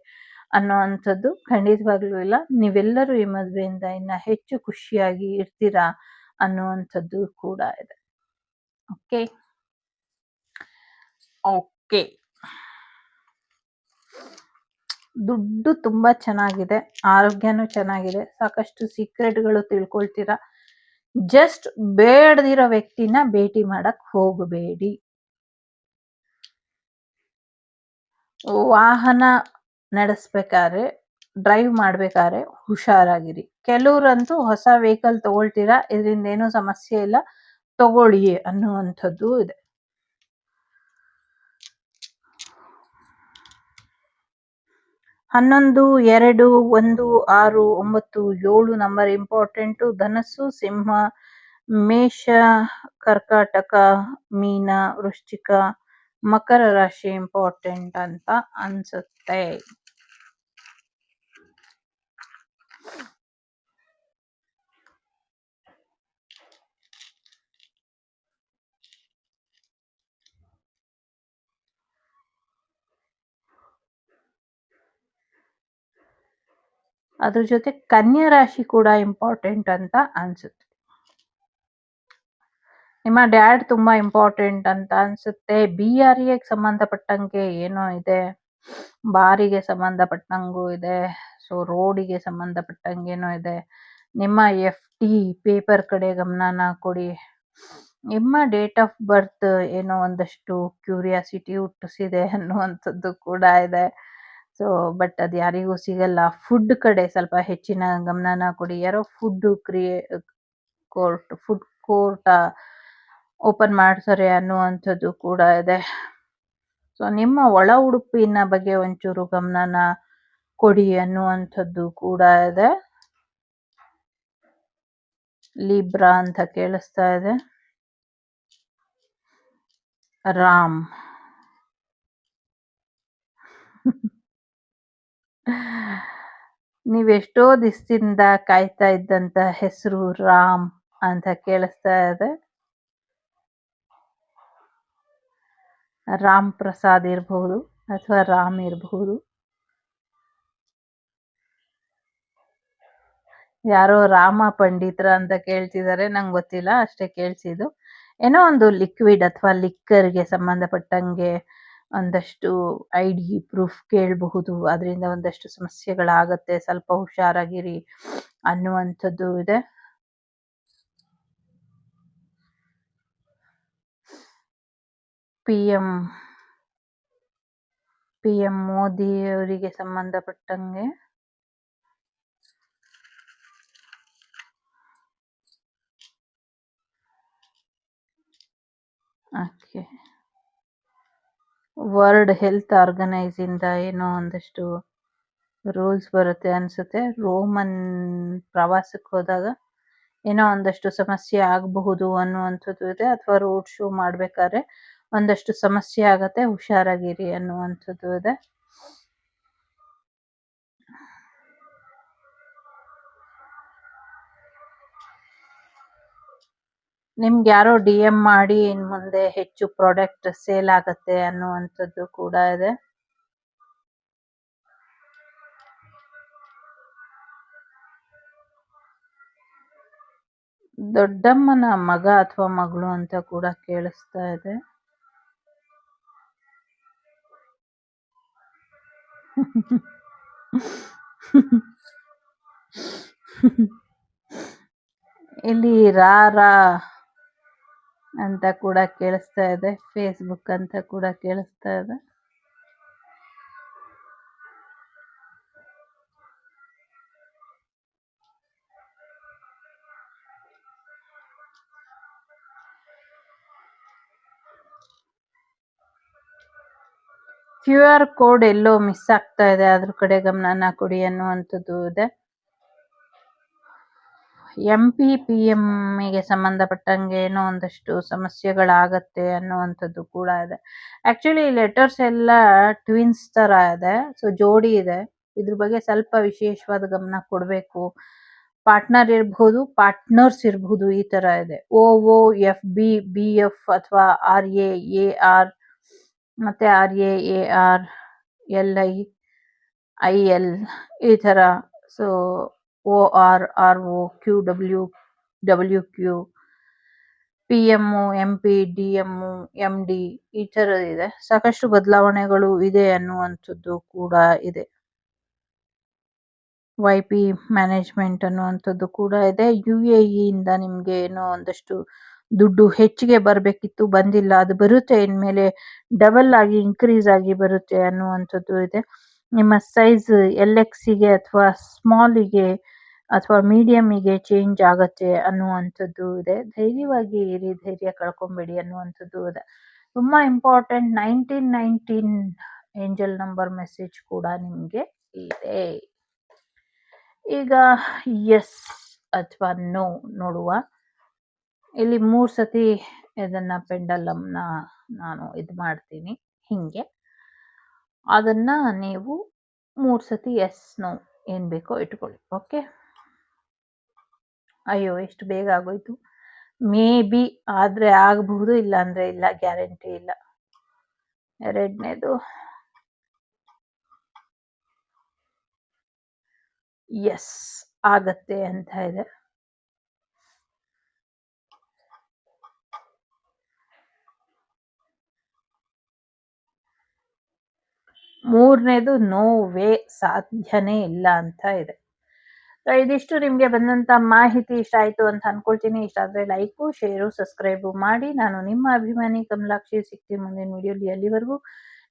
ಅನ್ನುವಂಥದ್ದು ಖಂಡಿತವಾಗ್ಲೂ ಇಲ್ಲ. ನೀವೆಲ್ಲರೂ ಈ ಮದುವೆಯಿಂದ ಇನ್ನ ಹೆಚ್ಚು ಖುಷಿಯಾಗಿ ಇರ್ತೀರಾ ಅನ್ನುವಂಥದ್ದು ಕೂಡ ಇದೆ. ಓಕೆ. ಓಕೆ. ದುಡ್ಡು ತುಂಬಾ ಚೆನ್ನಾಗಿದೆ, ಆರೋಗ್ಯನೂ ಚೆನ್ನಾಗಿದೆ, ಸಾಕಷ್ಟು ಸೀಕ್ರೆಟ್ಗಳು ತಿಳ್ಕೊಳ್ತೀರಾ. ಜಸ್ಟ್ ಬೇಡದಿರೋ ವ್ಯಕ್ತಿನ ಭೇಟಿ ಮಾಡಕ್ ಹೋಗಬೇಡಿ. ವಾಹನ ನಡೆಸ್ಬೇಕಾದ್ರೆ, ಡ್ರೈವ್ ಮಾಡ್ಬೇಕಾದ್ರೆ ಹುಷಾರಾಗಿರಿ. ಕೆಲವ್ರಂತೂ ಹೊಸ ವೆಹಿಕಲ್ ತಗೊಳ್ತೀರಾ, ಇದರಿಂದ ಏನೂ ಸಮಸ್ಯೆ ಇಲ್ಲ, ತಗೊಳ್ಳಿ ಅನ್ನುವಂಥದ್ದು ಇದೆ. ಹನ್ನೊಂದು, 2, 1, 6, 9, 7 ನಂಬರ್ ಇಂಪಾರ್ಟೆಂಟು. ಧನಸ್ಸು, ಸಿಂಹ, ಮೇಷ, ಕರ್ಕಾಟಕ, ಮೀನ, ವೃಶ್ಚಿಕ, ಮಕರ ರಾಶಿ ಇಂಪಾರ್ಟೆಂಟ್ ಅಂತ ಅನ್ಸುತ್ತೆ. ಅದ್ರ ಜೊತೆ ಕನ್ಯಾ ರಾಶಿ ಕೂಡ ಇಂಪಾರ್ಟೆಂಟ್ ಅಂತ ಅನ್ಸುತ್ತೆ. ನಿಮ್ಮ ಡ್ಯಾಡ್ ತುಂಬಾ ಇಂಪಾರ್ಟೆಂಟ್ ಅಂತ ಅನ್ಸುತ್ತೆ. BRE ಸಂಬಂಧಪಟ್ಟಂಗೆ ಏನೋ ಇದೆ, ಬಾರಿಗೆ ಸಂಬಂಧಪಟ್ಟಂಗೂ ಇದೆ, ಸೊ ರೋಡಿಗೆ ಸಂಬಂಧಪಟ್ಟಂಗೇನೋ ಇದೆ. ನಿಮ್ಮ FD ಪೇಪರ್ ಕಡೆ ಗಮನನ ಕೊಡಿ. ನಿಮ್ಮ ಡೇಟ್ ಆಫ್ ಬರ್ತ್ ಏನೋ ಒಂದಷ್ಟು ಕ್ಯೂರಿಯಾಸಿಟಿ ಹುಟ್ಟಿಸಿದೆ ಅನ್ನುವಂಥದ್ದು ಕೂಡ ಇದೆ. ಸೊ ಬಟ್ ಅದು ಯಾರಿಗೂ ಸಿಗಲ್ಲ. ಫುಡ್ ಕಡೆ ಸ್ವಲ್ಪ ಹೆಚ್ಚಿನ ಗಮನನ ಕೊಡಿ. ಯಾರೋ ಫುಡ್ ಕೋರ್ಟ್ ಓಪನ್ ಮಾಡ್ತಾರೆ ಅನ್ನುವಂಥದ್ದು ಕೂಡ ಇದೆ. ಸೊ ನಿಮ್ಮ ಒಳ ಉಡುಪಿನ ಬಗ್ಗೆ ಒಂಚೂರು ಗಮನನ ಕೊಡಿ ಅನ್ನುವಂಥದ್ದು ಕೂಡ ಇದೆ. ಲಿಬ್ರಾ ಅಂತ ಕೇಳಿಸ್ತಾ ಇದೆ. ರಾಮ್. ನೀವೆಷ್ಟೋ ದಿವಸದಿಂದ ಕಾಯ್ತಾ ಇದ್ದಂತ ಹೆಸರು ರಾಮ್ ಅಂತ ಕೇಳಿಸ್ತಾ ಇದೆ. ರಾಮ್ ಪ್ರಸಾದ್ ಇರಬಹುದು ಅಥವಾ ರಾಮ್ ಇರಬಹುದು. ಯಾರೋ ರಾಮ ಪಂಡಿತರ ಅಂತ ಕೇಳ್ತಿದ್ದಾರೆ, ನಂಗೆ ಗೊತ್ತಿಲ್ಲ, ಅಷ್ಟೇ ಕೇಳಿಸಿದ್ದು. ಏನೋ ಒಂದು ಲಿಕ್ವಿಡ್ ಅಥವಾ ಲಿಕ್ಕರ್ಗೆ ಸಂಬಂಧಪಟ್ಟಂಗೆ ಒಂದಷ್ಟು ID ಪ್ರೂಫ್ ಕೇಳಬಹುದು, ಅದರಿಂದ ಒಂದಷ್ಟು ಸಮಸ್ಯೆಗಳಾಗತ್ತೆ, ಸ್ವಲ್ಪ ಹುಷಾರಾಗಿರಿ ಅನ್ನುವಂಥದ್ದು ಇದೆ. PM ಮೋದಿ ಅವರಿಗೆ ಸಂಬಂಧಪಟ್ಟಂಗೆ ಓಕೆ. ವರ್ಲ್ಡ್ ಹೆಲ್ತ್ ಆರ್ಗನೈಸ್ ಇಂದ ಏನೋ ಒಂದಷ್ಟು ರೂಲ್ಸ್ ಬರುತ್ತೆ ಅನ್ಸುತ್ತೆ. ರೋಮನ್ ಪ್ರವಾಸಕ್ಕೆ ಹೋದಾಗ ಏನೋ ಒಂದಷ್ಟು ಸಮಸ್ಯೆ ಆಗಬಹುದು ಅನ್ನುವಂಥದ್ದು ಇದೆ, ಅಥವಾ ರೋಡ್ ಶೋ ಮಾಡ್ಬೇಕಾದ್ರೆ ಒಂದಷ್ಟು ಸಮಸ್ಯೆ ಆಗತ್ತೆ, ಹುಷಾರಾಗಿರಿ ಅನ್ನುವಂಥದ್ದು ಇದೆ. ನಿಮ್ಗೆ ಯಾರೋ DM ಮಾಡಿ ಇನ್ ಮುಂದೆ ಹೆಚ್ಚು ಪ್ರಾಡಕ್ಟ್ ಸೇಲ್ ಆಗತ್ತೆ ಅನ್ನುವಂಥದ್ದು ಕೂಡ ಇದೆ. ದೊಡ್ಡಮ್ಮನ ಮಗ ಅಥವಾ ಮಗಳು ಅಂತ ಕೂಡ ಕೇಳಿಸ್ತಾ ಇದೆ. ಇಲ್ಲಿ ರಾ ಅಂತ ಕೂಡ ಕೇಳಿಸ್ತಾ ಇದೆ. ಫೇಸ್ಬುಕ್ ಅಂತ ಕೂಡ ಕೇಳಿಸ್ತಾ ಇದೆ. QR ಕೋಡ್ ಎಲ್ಲೋ ಮಿಸ್ ಆಗ್ತಾ ಇದೆ, ಅದ್ರ ಕಡೆ ಗಮನನ ಕೊಡಿ ಅನ್ನುವಂಥದ್ದು ಇದೆ. MP PM ಗೆ ಸಂಬಂಧಪಟ್ಟಂಗೆ ಏನೋ ಒಂದಷ್ಟು ಸಮಸ್ಯೆಗಳಾಗತ್ತೆ ಅನ್ನುವಂಥದ್ದು ಕೂಡ ಇದೆ. ಆಕ್ಚುಲಿ ಲೆಟರ್ಸ್ ಎಲ್ಲ ಟ್ವಿನ್ಸ್ ತರ ಇದೆ, ಸೊ ಜೋಡಿ ಇದೆ. ಇದ್ರ ಬಗ್ಗೆ ಸ್ವಲ್ಪ ವಿಶೇಷವಾದ ಗಮನ ಕೊಡಬೇಕು. ಪಾರ್ಟ್ನರ್ ಇರಬಹುದು, ಪಾರ್ಟ್ನರ್ಸ್ ಇರಬಹುದು, ಈ ತರ ಇದೆ. OOFB BF ಅಥವಾ RAAR ಮತ್ತೆ RAAR LI IL ಈ ಥರ. So OR, RO, QW, WQ, PM, MP, DM, MD ಈ ಥರದಿದೆ. ಸಾಕಷ್ಟು ಬದಲಾವಣೆಗಳು ಇದೆ ಅನ್ನುವಂಥದ್ದು ಕೂಡ ಇದೆ. YP ಮ್ಯಾನೇಜ್ಮೆಂಟ್ ಅನ್ನುವಂಥದ್ದು ಕೂಡ ಇದೆ. UAE ಇಂದ ನಿಮ್ಗೆ ಏನೋ ಒಂದಷ್ಟು ದುಡ್ಡು ಹೆಚ್ಚಿಗೆ ಬರ್ಬೇಕಿತ್ತು, ಬಂದಿಲ್ಲ. ಅದು ಬರುತ್ತೆ ಇನ್ಮೇಲೆ ಡಬಲ್ ಆಗಿ ಇನ್ಕ್ರೀಸ್ ಆಗಿ ಬರುತ್ತೆ ಅನ್ನುವಂಥದ್ದು ಇದೆ. ನಿಮ್ಮ ಸೈಜ್ LXಗೆ ಅಥವಾ ಸ್ಮಾಲಿಗೆ ಅಥವಾ ಮೀಡಿಯಂಗೆ ಚೇಂಜ್ ಆಗತ್ತೆ ಅನ್ನುವಂಥದ್ದು ಇದೆ. ಧೈರ್ಯವಾಗಿ ಇರಿ, ಧೈರ್ಯ ಕಳ್ಕೊಂಬೇಡಿ ಅನ್ನುವಂಥದ್ದು ಇದೆ. ತುಂಬಾ ಇಂಪಾರ್ಟೆಂಟ್ 1919 ಏಂಜಲ್ ನಂಬರ್ ಮೆಸೇಜ್ ಕೂಡ ನಿಮ್ಗೆ ಇದೆ. ಈಗ ಎಸ್ ಅಥವಾ ನೋ ನೋಡುವ. ಇಲ್ಲಿ 3 ಸತಿ ಇದನ್ನ ಪೆಂಡಲಮ್ನ ನಾನು ಇದು ಮಾಡ್ತೀನಿ ಹಿಂಗೆ. ಅದನ್ನ ನೀವು 3 ಸತಿ ಎಸ್ ನೋ ಏನ್ ಬೇಕೋ ಇಟ್ಕೊಳ್ಳಿ. ಓಕೆ. ಅಯ್ಯೋ ಎಷ್ಟು ಬೇಗ ಆಗೋಯ್ತು. ಮೇ ಬಿ ಆದ್ರೆ ಆಗಬಹುದು, ಇಲ್ಲ ಅಂದ್ರೆ ಇಲ್ಲ, ಗ್ಯಾರಂಟಿ ಇಲ್ಲ. ಎರಡನೇದು ಎಸ್ ಆಗತ್ತೆ ಅಂತ ಇದೆ. ಮೂರನೇದು ನೋ ವೇ, ಸಾಧ್ಯನೇ ಇಲ್ಲ ಅಂತ ಇದೆ. ಸೊ ಇದಿಷ್ಟು ನಿಮ್ಗೆ ಬಂದಂತ ಮಾಹಿತಿ ಇಷ್ಟ ಆಯ್ತು ಅಂತ ಅನ್ಕೊಳ್ತೀನಿ. ಇಷ್ಟ ಆದ್ರೆ ಲೈಕು, ಶೇರು, ಸಬ್ಸ್ಕ್ರೈಬ್ ಮಾಡಿ. ನಾನು ನಿಮ್ಮ ಅಭಿಮಾನಿ ಕಮಲಾಕ್ಷಿ. ಸಿಗ್ತೀನಿ ಮುಂದಿನ ವಿಡಿಯೋಲಿ. ಅಲ್ಲಿವರೆಗೂ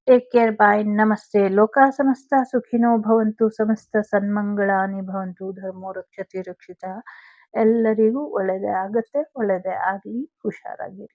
ಟೇಕ್ ಕೇರ್, ಬಾಯ್, ನಮಸ್ತೆ. ಲೋಕ ಸಮಸ್ತ ಸುಖಿನೋ ಭವಂತು, ಸಮಸ್ತ ಸನ್ಮಂಗಳಾನಿ ಭವಂತು, ಧರ್ಮೋ ರಕ್ಷತಿ ರಕ್ಷಿತ. ಎಲ್ಲರಿಗೂ ಒಳ್ಳೆಯದೇ ಆಗತ್ತೆ, ಒಳ್ಳೆಯದೇ ಆಗ್ಲಿ, ಹುಷಾರಾಗಿರಿ.